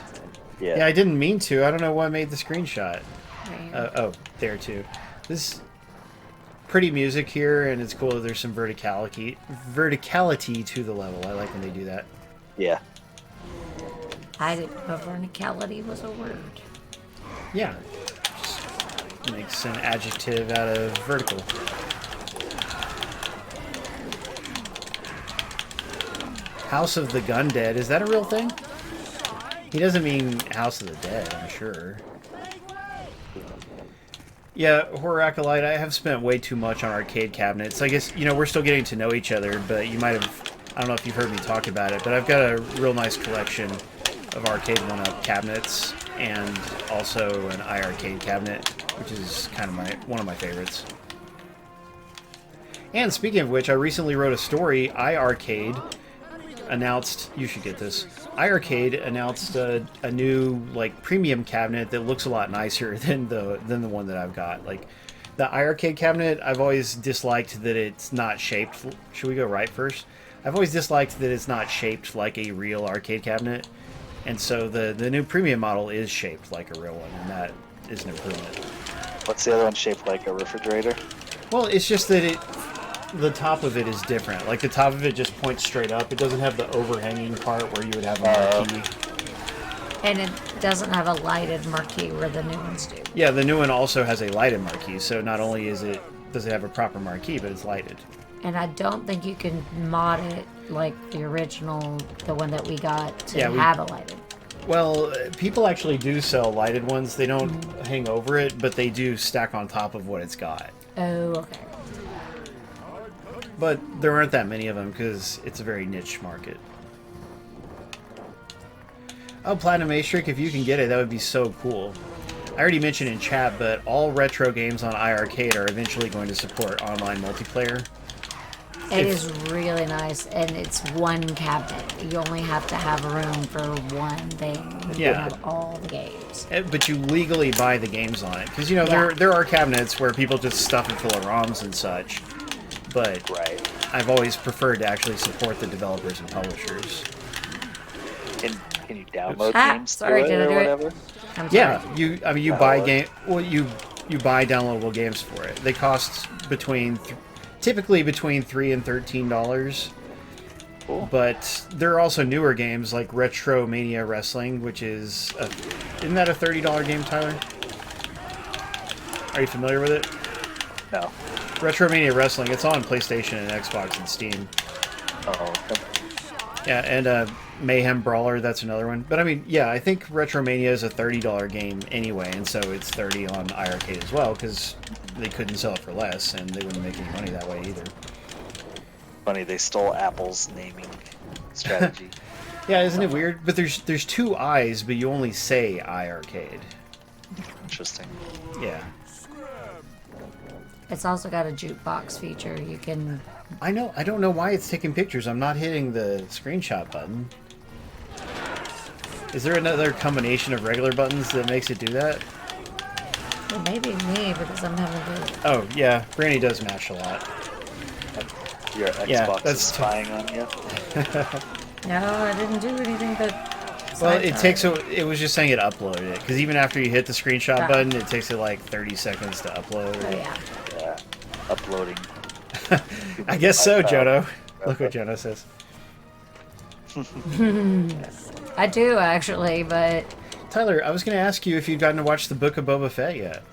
Yeah. Yeah, I didn't mean to. I don't know why I made the screenshot. Right. Oh, there too. This pretty music here, and it's cool that there's some verticality to the level. I like when they do that. Yeah. I didn't know verticality was a word. Yeah. Just makes an adjective out of vertical. House of the Gun Dead. Is that a real thing? He doesn't mean House of the Dead, I'm sure. Yeah, Horror Acolyte, I have spent way too much on arcade cabinets. I guess, you know, we're still getting to know each other, but you might have... I don't know if you've heard me talk about it, but I've got a real nice collection of Arcade 1-Up cabinets, and also an iArcade cabinet, which is kind of one of my favorites. And speaking of which, I recently wrote a story. iArcade announced... You should get this. iArcade announced a new like premium cabinet that looks a lot nicer than the one that I've got. Like the iArcade cabinet, I've always disliked that it's not shaped. Should we go right first? I've always disliked that it's not shaped like a real arcade cabinet, and so the new premium model is shaped like a real one, and that is an improvement. What's the other one shaped like? A refrigerator? Well, it's just that the top of it is different. Like the top of it just points straight up. It doesn't have the overhanging part where you would have a marquee. And it doesn't have a lighted marquee where the new ones do. Yeah, the new one also has a lighted marquee. So not only does it have a proper marquee, but it's lighted. And I don't think you can mod it like the original, the one that we got, to have a lighted. Well, people actually do sell lighted ones. They don't hang over it, but they do stack on top of what it's got. Oh, okay. But there aren't that many of them because it's a very niche market. Oh, Platinum Asterix, if you can get it, that would be so cool. I already mentioned in chat, but all retro games on iArcade are eventually going to support online multiplayer. It is really nice, and it's one cabinet. You only have to have room for one thing. You can have all the games. But you legally buy the games on it. Because, you know, there are cabinets where people just stuff it full of ROMs and such. But I've always preferred to actually support the developers and publishers. Can you download games sorry, to it or whatever? Yeah, you buy you buy downloadable games for it. They cost typically between $3 and $13. Cool. But there are also newer games like Retro Mania Wrestling, which is isn't that a $30 game, Tyler? Are you familiar with it? No. Retro Mania Wrestling. It's on PlayStation and Xbox and Steam. Oh. Okay. Yeah, and Mayhem Brawler, that's another one. But I mean, yeah, I think Retro Mania is a $30 game anyway, and so it's $30 on iArcade as well, because they couldn't sell it for less, and they wouldn't make any money that way either. Funny, they stole Apple's naming strategy. Yeah, isn't it weird? But there's 2 I's, but you only say iArcade. Interesting. Yeah. It's also got a jukebox feature. You can. I know. I don't know why it's taking pictures. I'm not hitting the screenshot button. Is there another combination of regular buttons that makes it do that? Well, maybe me because I'm having to. Oh, yeah. Brandy does mash a lot. Your Xbox Yeah, is that's spying on you. No, I didn't do anything but. Well, it takes it was just saying it uploaded it because even after you hit the screenshot button, it takes it like 30 seconds to upload. Oh yeah. Yeah, uploading. I guess so, Jono. Look what Jono says. I do actually, but Tyler, I was going to ask you if you'd gotten to watch the Book of Boba Fett yet,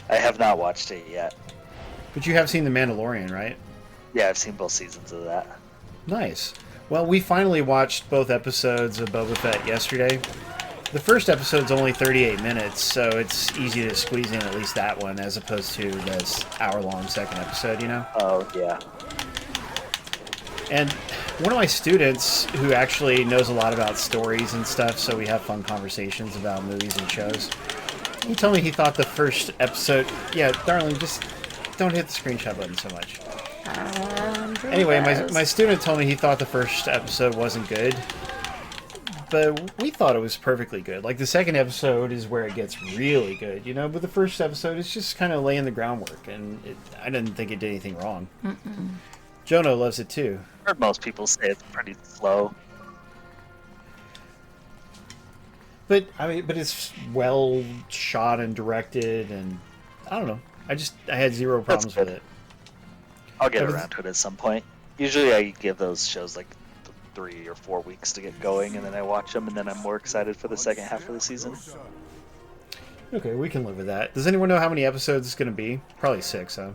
I have not watched it yet. but you have seen The Mandalorian, right? Yeah, I've seen both seasons of that. Nice. Well, we finally watched both episodes of Boba Fett yesterday. The first episode's only 38 minutes, so it's easy to squeeze in at least that one as opposed to this hour-long second episode, you know? Oh, yeah. And one of my students who actually knows a lot about stories and stuff, so we have fun conversations about movies and shows, he told me he thought the first episode... Yeah, darling, just don't hit the screenshot button so much. Anyway, my student told me he thought the first episode wasn't good, but we thought it was perfectly good. Like, the second episode is where it gets really good, you know? But the first episode is just kind of laying the groundwork, and I didn't think it did anything wrong. Jono loves it, too. I've heard most people say it's pretty slow. But, I mean, but it's well shot and directed, and I don't know. I had zero problems with it. I'll get around to it at some point. Usually I give those shows like 3 or 4 weeks to get going, and then I watch them, and then I'm more excited for the second half of the season. Okay, we can live with that. Does anyone know how many episodes it's going to be? Probably 6, huh?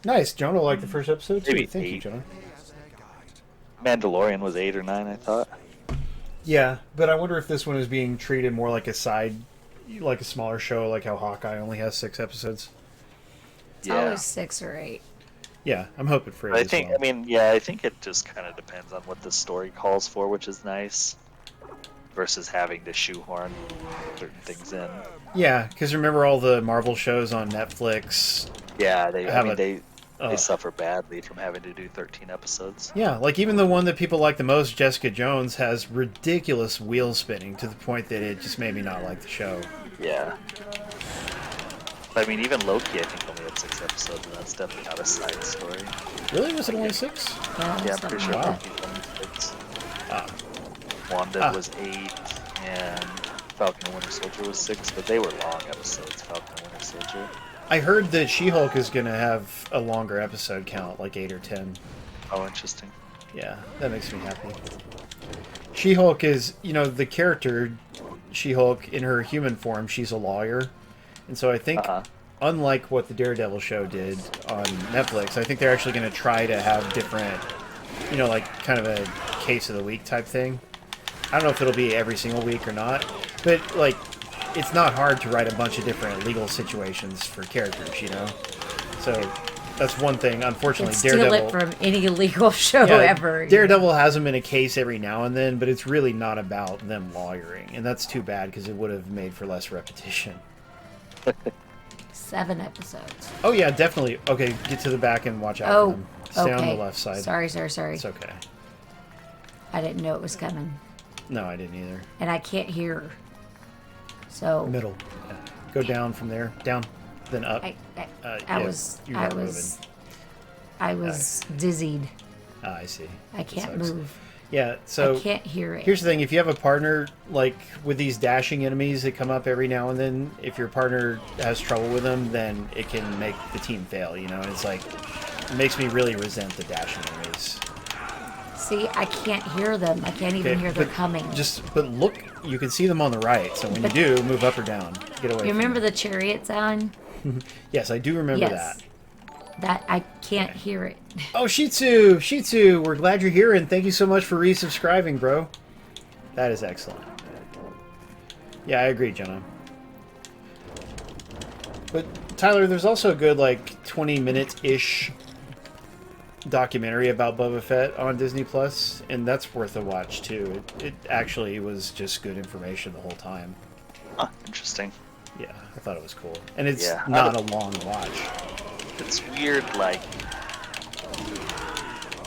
Nice. Jonah liked the first episode, too. Maybe Thank 8. you, Jonah. Mandalorian was 8 or 9, I thought. Yeah, but I wonder if this one is being treated more like a like a smaller show, like how Hawkeye only has 6 episodes. it's always 6 or 8. Yeah, I'm hoping for it I as think, well. I mean, yeah, I think it just kind of depends on what the story calls for, which is nice, versus having to shoehorn certain things in. Yeah, because remember all the Marvel shows on Netflix? Yeah, they suffer badly from having to do 13 episodes. Yeah, like even the one that people like the most, Jessica Jones, has ridiculous wheel spinning to the point that it just made me not like the show. Yeah. I mean, even Loki, I think, only had 6 episodes, and that's definitely not a side story. Really? Was it only 6? Yeah, I'm pretty sure Wow. Loki's only 6. Ah. Wanda was 8, and Falcon and Winter Soldier was 6, but they were long episodes, Falcon and Winter Soldier. I heard that She-Hulk is going to have a longer episode count, like 8 or 10. Oh, interesting. Yeah, that makes me happy. She-Hulk is, the character, She-Hulk, in her human form, she's a lawyer. And so I think, unlike what the Daredevil show did on Netflix, I think they're actually going to try to have different, like kind of a case of the week type thing. I don't know if it'll be every single week or not, but like, it's not hard to write a bunch of different legal situations for characters, So that's one thing. Unfortunately, Steal Daredevil it from any legal show ever. Daredevil has them in a case every now and then, but it's really not about them lawyering, and that's too bad because it would have made for less repetition. 7 episodes. Oh yeah, definitely. Okay, get to the back and watch out for them. Stay on the left side. Sorry. It's okay. I didn't know it was coming. No, I didn't either. And I can't hear. So Middle. Yeah. Go down from there. Down. Then up. I was dizzied. I see. I can't move. Yeah, so I can't hear it. Here's the thing, if you have a partner, like with these dashing enemies that come up every now and then, if your partner has trouble with them, then it can make the team fail, It's like, it makes me really resent the dashing enemies. See, I can't hear them. I can't even hear they're coming. But look, you can see them on the right, so when you do, move up or down. Get away You from remember them. the chariot sound? Yes, I do remember that. That I can't hear it. Oh, Shitsu, we're glad you're here, and thank you so much for resubscribing, bro. That is excellent. Yeah, I agree, Jenna. But, Tyler, there's also a good, 20-minute-ish documentary about Boba Fett on Disney Plus, and that's worth a watch, too. It actually was just good information the whole time. Huh, interesting. Yeah, I thought it was cool. And it's Yeah, not a long watch. it's weird, like,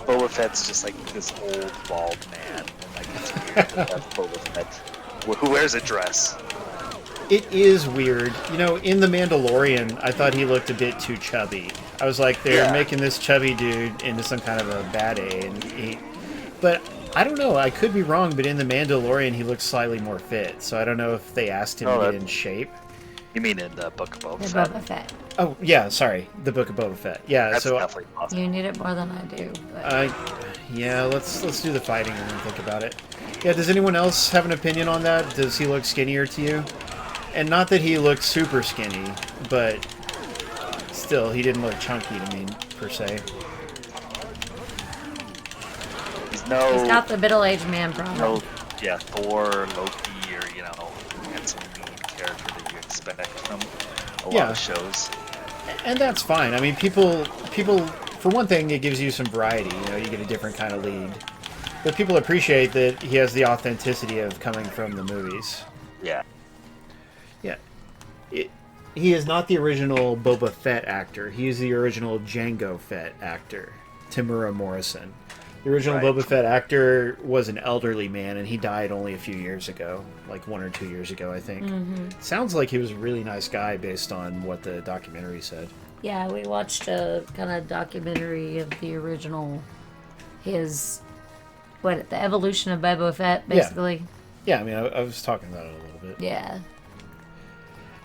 Boba Fett's just like this old bald man, and like it's weird that that's Boba Fett who wears a dress. It is weird. You know, in The Mandalorian, I thought he looked a bit too chubby. I was like, they're making this chubby dude into some kind of a bad A, but I don't know. I could be wrong, but in The Mandalorian, he looks slightly more fit. So I don't know if they asked him to get in shape. You mean in the Book of Boba The Fett? Boba Fett. Oh, yeah, sorry. The Book of Boba Fett. Yeah, That's so definitely possible. You need it more than I do. But yeah, let's do the fighting and then think about it. Yeah, does anyone else have an opinion on that? Does he look skinnier to you? And not that he looked super skinny, but still, he didn't look chunky to me, per se. He's got the middle-aged man problem. Thor, Loki, or, you know, handsome mean character that you expect from a lot of shows. And that's fine. I mean, people, for one thing, it gives you some variety. You know, you get a different kind of lead. But people appreciate that he has the authenticity of coming from the movies. Yeah. Yeah. He is not the original Boba Fett actor. He is the original Jango Fett actor, Temuera Morrison. The original Boba Fett actor was an elderly man, and he died only a few years ago, like 1 or 2 years ago, I think. Sounds like he was a really nice guy based on what the documentary said. Yeah, we watched a kind of documentary of the original, the evolution of Boba Fett, basically. Yeah, I mean, I was talking about it a little bit. Yeah.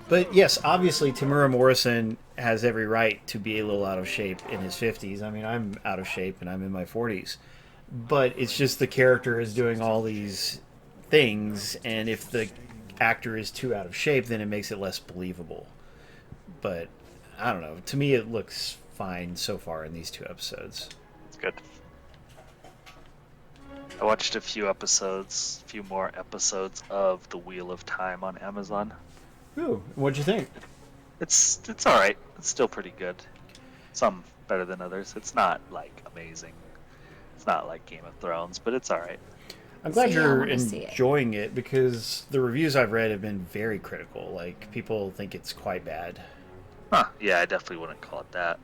But yes, obviously, Temuera Morrison has every right to be a little out of shape in his 50s. I mean, I'm out of shape and I'm in my 40s. But it's just the character is doing all these things, and if the actor is too out of shape, then it makes it less believable. But, I don't know. To me, it looks fine so far in these 2 episodes. It's good. I watched a few more episodes of The Wheel of Time on Amazon. Ooh, what'd you think? It's all right. It's still pretty good. Some better than others. It's not like amazing. It's not like Game of Thrones, but it's all right. I'm glad you're enjoying it because the reviews I've read have been very critical. Like, people think it's quite bad. Huh? Yeah, I definitely wouldn't call it that.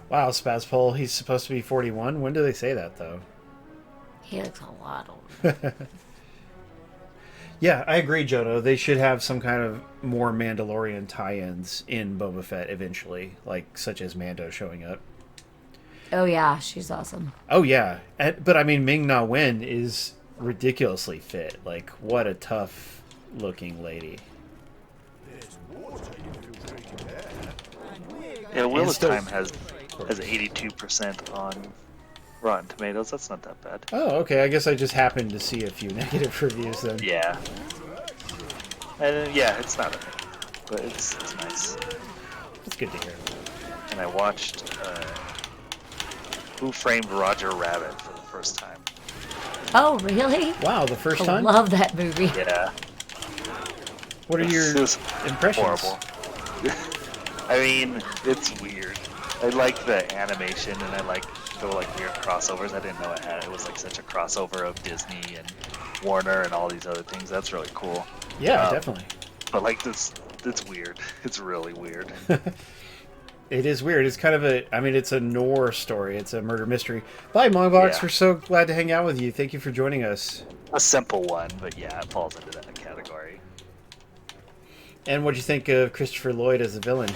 Wow, Spazpole, he's supposed to be 41. When do they say that, though? He looks a lot older. Yeah, I agree, Jono. They should have some kind of more Mandalorian tie-ins in Boba Fett eventually, like such as Mando showing up. Oh yeah, she's awesome. Oh yeah, but I mean, Ming-Na Wen is ridiculously fit. Like, what a tough-looking lady. Yeah, Wheel of Time has 82% on Rotten Tomatoes. That's not that bad. Oh, okay. I guess I just happened to see a few negative reviews then. Yeah. And yeah, it's not okay, but it's nice. It's good to hear. And I watched Who Framed Roger Rabbit for the first time. Oh, really? Wow, the first time? I love that movie. Yeah. What are your impressions? Horrible. I mean, it's weird. I like the animation and I like the weird crossovers. I didn't know it was like such a crossover of Disney and Warner and all these other things. That's really cool. Yeah, definitely. But like this, it's weird. It's really weird. It is weird. It's kind of it's a noir story. It's a murder mystery. Bye, Mongbox. We're so glad to hang out with you. Thank you for joining us. A simple one, but yeah, it falls into that category. And what'd you think of Christopher Lloyd as the villain?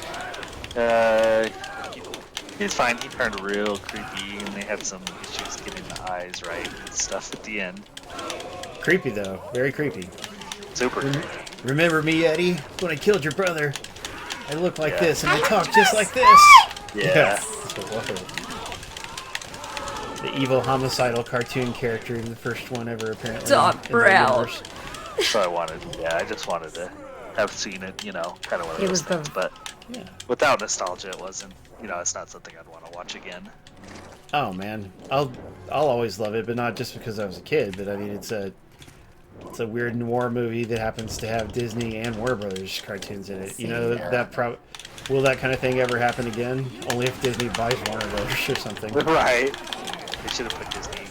He's fine. He turned real creepy, and they had some issues getting the eyes right and stuff at the end. Creepy, though. Very creepy. Super creepy. Remember me, Eddie? When I killed your brother, I looked like this, and I talked just like this. Yeah. The evil homicidal cartoon character, the first one ever, apparently. Doc Brown. So I just wanted to have seen it, kind of one of those things. But without nostalgia, it wasn't, it's not something I'd want to watch again. Oh man, I'll always love it, but not just because I was a kid. But I mean, it's a weird noir movie that happens to have Disney and Warner Brothers cartoons in it. Will that kind of thing ever happen again? Only if Disney buys Warner Brothers or something. Right. They should have put Disney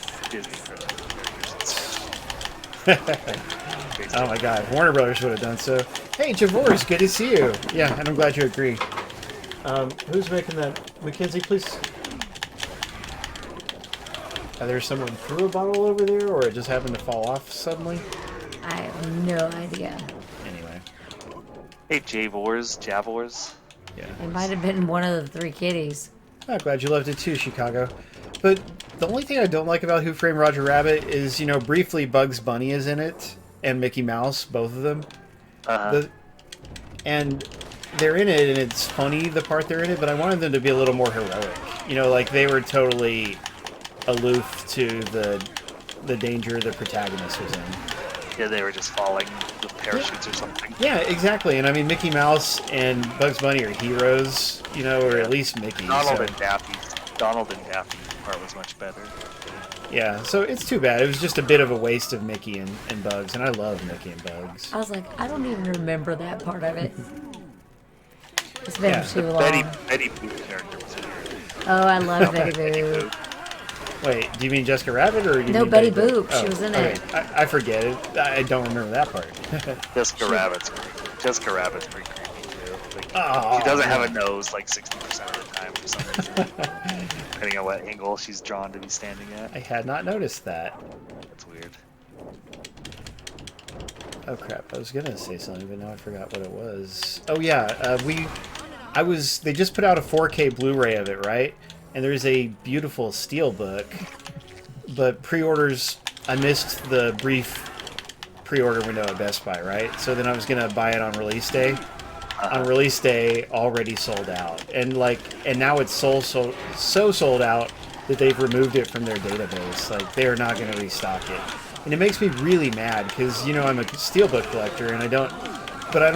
Oh my God, Warner Brothers would have done so. Hey, Javor, it's good to see you. Yeah, and I'm glad you agree. Who's making that? Mackenzie, please. Either someone threw a bottle over there, or it just happened to fall off suddenly. I have no idea. Anyway. Hey, Javors. Yeah. It might have been one of the three kitties. Oh, glad you loved it too, Chicago. But the only thing I don't like about Who Framed Roger Rabbit is, you know, briefly Bugs Bunny is in it, and Mickey Mouse, both of them. And they're in it, and it's funny, the part they're in it, but I wanted them to be a little more heroic. You know, like, they were totally aloof to the danger the protagonist was in. Yeah, they were just falling with parachutes or something. Yeah, exactly. And I mean, Mickey Mouse and Bugs Bunny are heroes, you know, or at least Mickey. Donald and Daffy's part was much better. Yeah, so it's too bad. It was just a bit of a waste of Mickey and Bugs, and I love Mickey and Bugs. I was like, I don't even remember that part of it. It's been Yeah. too long. Betty Boop character was in here. Oh, I love Betty Boop. Wait, do you mean Jessica Rabbit, or do you No, mean Betty Boop. She was in okay. it. I forget it. I don't remember that part. Jessica Rabbit's pretty creepy too. Like, Oh, she doesn't have a nose like 60% of the time for some reason. Depending on what angle she's drawn to be standing at. I had not noticed that. That's weird. Oh crap! I was gonna say something, but now I forgot what it was. Oh yeah, they just put out a 4K Blu-ray of it, right? And there's a beautiful steelbook, but pre-orders, I missed the brief pre-order window at Best Buy, right? So then I was gonna buy it on release day. On release day, already sold out, and now it's so sold out that they've removed it from their database. Like, they are not gonna restock it, and it makes me really mad because, you know, I'm a steelbook collector, and I don't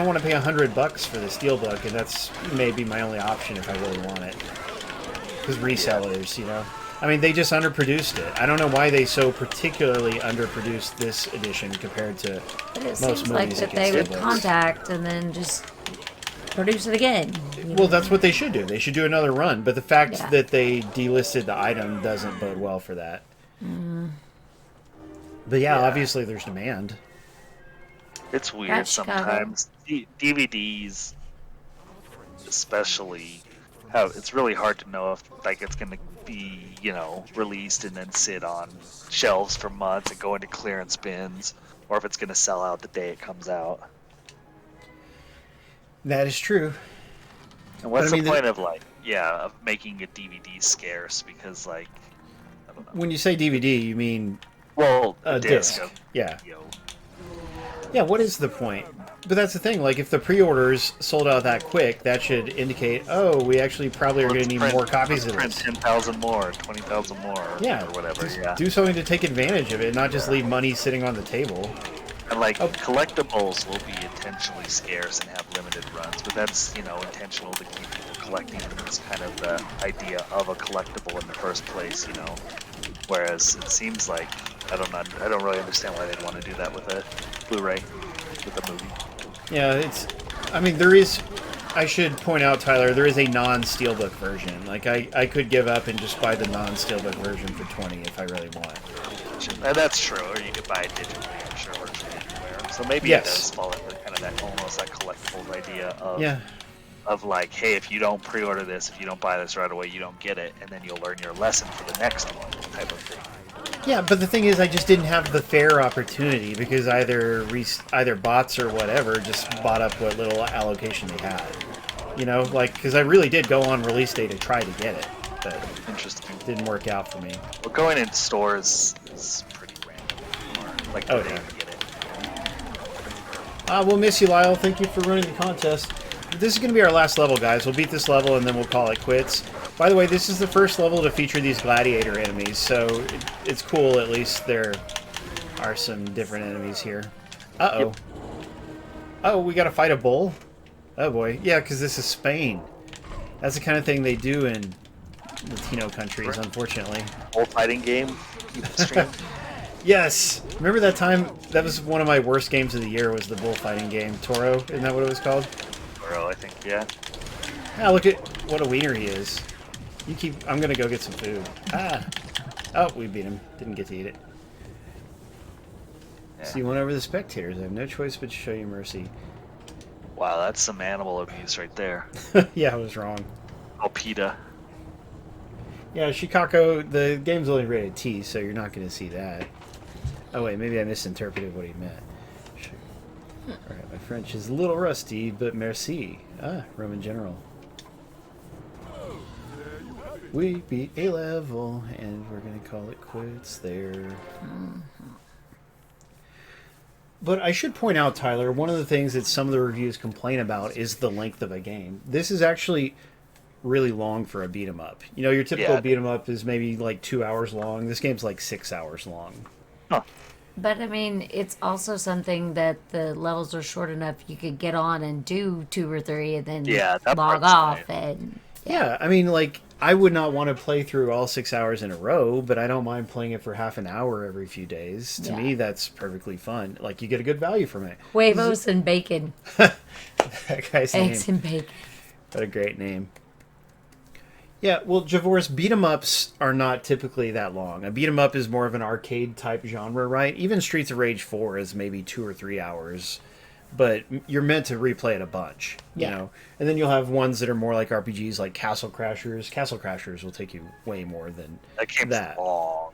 want to pay $100 for the steelbook, and that's maybe my only option if I really want it. Because resellers, you know, I mean, they just underproduced it. I don't know why they so particularly underproduced this edition compared to But it most seems like movies that that they get would steelbooks. contact and then just produce it again. Well, that's what they should do. They should do another run. But the fact Yeah. that they delisted the item doesn't bode well for that. But yeah, obviously there's demand. It's weird That's Chicago. sometimes. DVDs, especially, it's really hard to know if it's going to be, you know, released and then sit on shelves for months and go into clearance bins, or if it's going to sell out the day it comes out. That is true. And what's But, I the mean, point of making a DVD scarce? Because, I don't know. When you say DVD, you mean Well, a a disc. of, Yeah. you know, Yeah, what is the point? But that's the thing. Like, if the pre-orders sold out that quick, that should indicate, oh, we actually probably are going to need more copies of print this. 10,000 more, 20,000 more, Yeah, or whatever. just Yeah. do something to take advantage of it, not just leave money sitting on the table. And collectibles will be intentionally scarce and have limited runs, but that's, you know, intentional to keep people collecting them. It's kind of the idea of a collectible in the first place, you know. Whereas it seems like I don't really understand why they'd want to do that with a Blu-ray, with a movie. Yeah, I mean, there is, I should point out, Tyler, there is a non-steelbook version. Like, I could give up and just buy the non-steelbook version for $20 if I really want. And that's true, or you could buy it digitally, I'm sure, virtually anywhere. So maybe Yes. it does fall into kind of that almost that collectibles idea of Yeah. of like, hey, if you don't pre-order this, if you don't buy this right away, you don't get it, and then you'll learn your lesson for the next one, type of thing. Yeah, but the thing is, I just didn't have the fair opportunity because either bots or whatever just bought up what little allocation they had. You know, like, because I really did go on release day to try to get it, but Interesting. it didn't work out for me. Well, going in stores is pretty random. Or, like, Oh, the day yeah. you get it. We'll miss you, Lyle. Thank you for running the contest. This is going to be our last level, guys. We'll beat this level and then we'll call it quits. By the way, this is the first level to feature these gladiator enemies, so it's cool. At least there are some different enemies here. Uh-oh. Yep. Oh, we got to fight a bull? Oh, boy. Yeah, because this is Spain. That's the kind of thing they do in Latino countries, unfortunately. Old fighting game stream. Yes! Remember that time? That was one of my worst games of the year, was the bullfighting game. Toro, isn't that what it was called? Bro, I think, yeah. Ah, look at what a wiener he is. You keep... I'm gonna go get some food. Ah! Oh, we beat him. Didn't get to eat it. Yeah. See, one over the spectators. I have no choice but to show you mercy. Wow, that's some animal abuse right there. Yeah, I was wrong. Oh, PETA. Yeah, Shikako, the game's only rated T, so you're not going to see that. Oh, wait, maybe I misinterpreted what he meant. Alright, my French is a little rusty, but merci. Ah, Roman general. We beat A level, and we're going to call it quits there. But I should point out, Tyler, one of the things that some of the reviews complain about is the length of a game. This is actually really long for a beat 'em up. You know, your typical beat 'em up is maybe like 2 hours long. This game's like 6 hours long. Huh. But I mean, it's also something that the levels are short enough you could get on and do 2 or 3 and then that log part's off. nice. And Yeah, I mean, like, I would not want to play through all 6 hours in a row, but I don't mind playing it for half an hour every few days. To me, that's perfectly fun. Like, you get a good value from it. huevos and bacon, That guy's eggs name. and bacon. What a great name. Yeah, well, Javor's beat 'em ups are not typically that long. A beat 'em up is more of an arcade type genre, right? Even Streets of Rage 4 is maybe 2 or 3 hours, but you're meant to replay it a bunch, you know. And then you'll have ones that are more like RPGs, like Castle Crashers. Castle Crashers will take you way more than That game's that. long.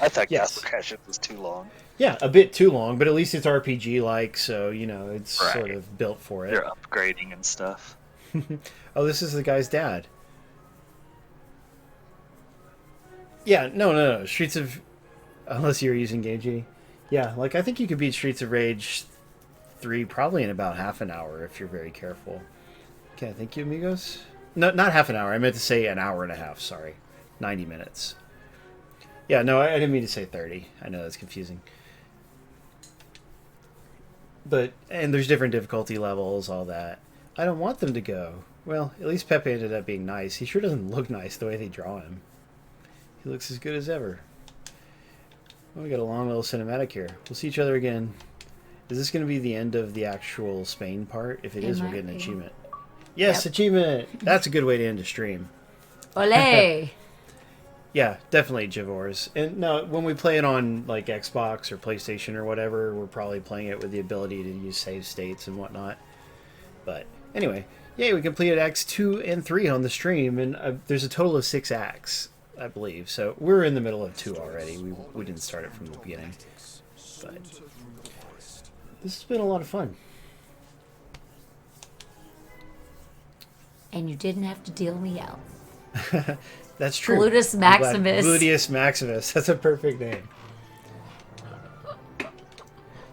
I thought Yes. Castle Crashers was too long. Yeah, a bit too long, but at least it's RPG-like, so, you know, it's Right. sort of built for it. They're upgrading and stuff. Oh, this is the guy's dad. Yeah, no. Streets of... Unless you're using Game Genie. Yeah, like, I think you could beat Streets of Rage 3 probably in about half an hour if you're very careful. Okay, thank you, amigos. No, not half an hour. I meant to say an hour and a half, sorry. 90 minutes. Yeah, no, I didn't mean to say 30. I know that's confusing. But, and there's different difficulty levels, all that. I don't want them to go. Well, at least Pepe ended up being nice. He sure doesn't look nice the way they draw him. He looks as good as ever. Well, we got a long little cinematic here. We'll see each other again. Is this going to be the end of the actual Spain part? If it is, we'll might get an be. achievement. Yes, Yep. achievement! That's a good way to end a stream. Olé! Yeah, definitely Javor's. And no, when we play it on like Xbox or PlayStation or whatever, we're probably playing it with the ability to use save states and whatnot. But anyway, yeah, we completed acts 2 and 3 on the stream, and there's a total of 6 acts, I believe. So we're in the middle of 2 already. We didn't start it from the beginning. But this has been a lot of fun. And you didn't have to deal me out. That's true. Gluteus I'm glad. Maximus. Gluteus Maximus. That's a perfect name.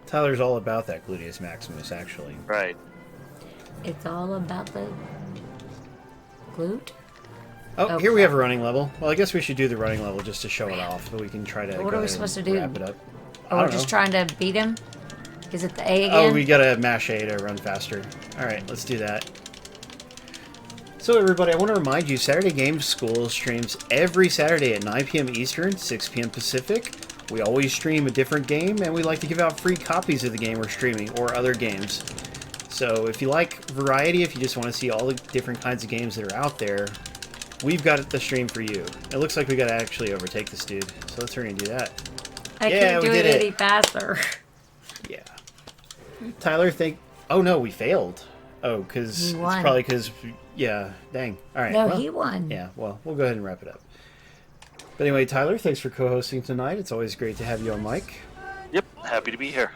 Tyler's all about that Gluteus Maximus, actually. Right. It's all about the glute. Oh, Oh, here we have a running level. Well, I guess we should do the running level just to show it off, but we can try to What go are we ahead supposed and to do? wrap it up. I Oh, we're don't just know. trying to beat him? Is it the A again? Oh, we gotta mash A to run faster. Alright, let's do that. So everybody, I want to remind you, Saturday Games School streams every Saturday at 9 p.m. Eastern, 6 p.m. Pacific. We always stream a different game, and we like to give out free copies of the game we're streaming, or other games. So if you like variety, if you just want to see all the different kinds of games that are out there, we've got the stream for you. It looks like we got to actually overtake this dude, so let's hurry and do that. I Yeah, can't we do it did it. any faster. Yeah. Tyler, oh no, we failed. Oh, because He it's won. probably because, yeah, dang. All right. No, well, he won. Yeah, well, we'll go ahead and wrap it up. But anyway, Tyler, thanks for co-hosting tonight. It's always great to have you on mic. Yep. Happy to be here.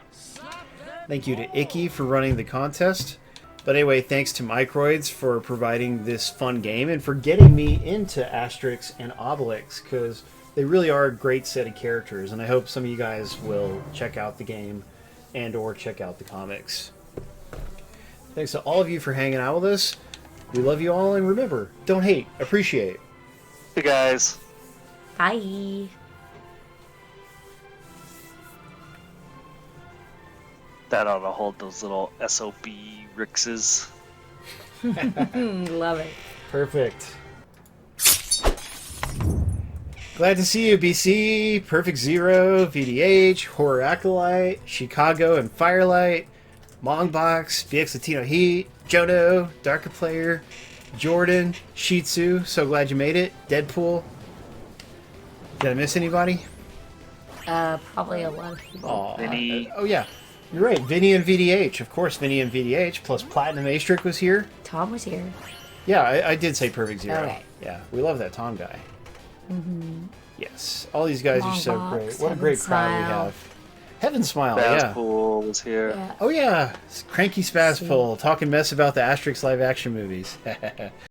Thank you to Icky for running the contest. But anyway, thanks to Microids for providing this fun game and for getting me into Asterix and Obelix, because they really are a great set of characters, and I hope some of you guys will check out the game and or check out the comics. Thanks to all of you for hanging out with us. We love you all, and remember, don't hate, appreciate. Hey guys. Bye. That ought to hold those little SOB Rixes. Love it. Perfect. Glad to see you, BC, Perfect Zero, VDH, Horror Acolyte, Chicago and Firelight, Mongbox, VX Latino Heat, Jodo, Darker Player, Jordan, Shih Tzu, so glad you made it, Deadpool. Did I miss anybody? Probably a lot of people. Aw, Vinny. oh yeah, you're right, Vinny and VDH. Of course, Vinny and VDH, plus Platinum Astric was here. Tom was here. Yeah, I did say Perfect Zero. Okay. Yeah, we love that Tom guy. Yes, all these guys are so Longbox, great. What a Heaven great crowd we Smile. have. Heaven Smile, Bass yeah. Pool was here. Yeah. Oh yeah, Cranky See. Spazpole talking mess about the Asterix live action movies.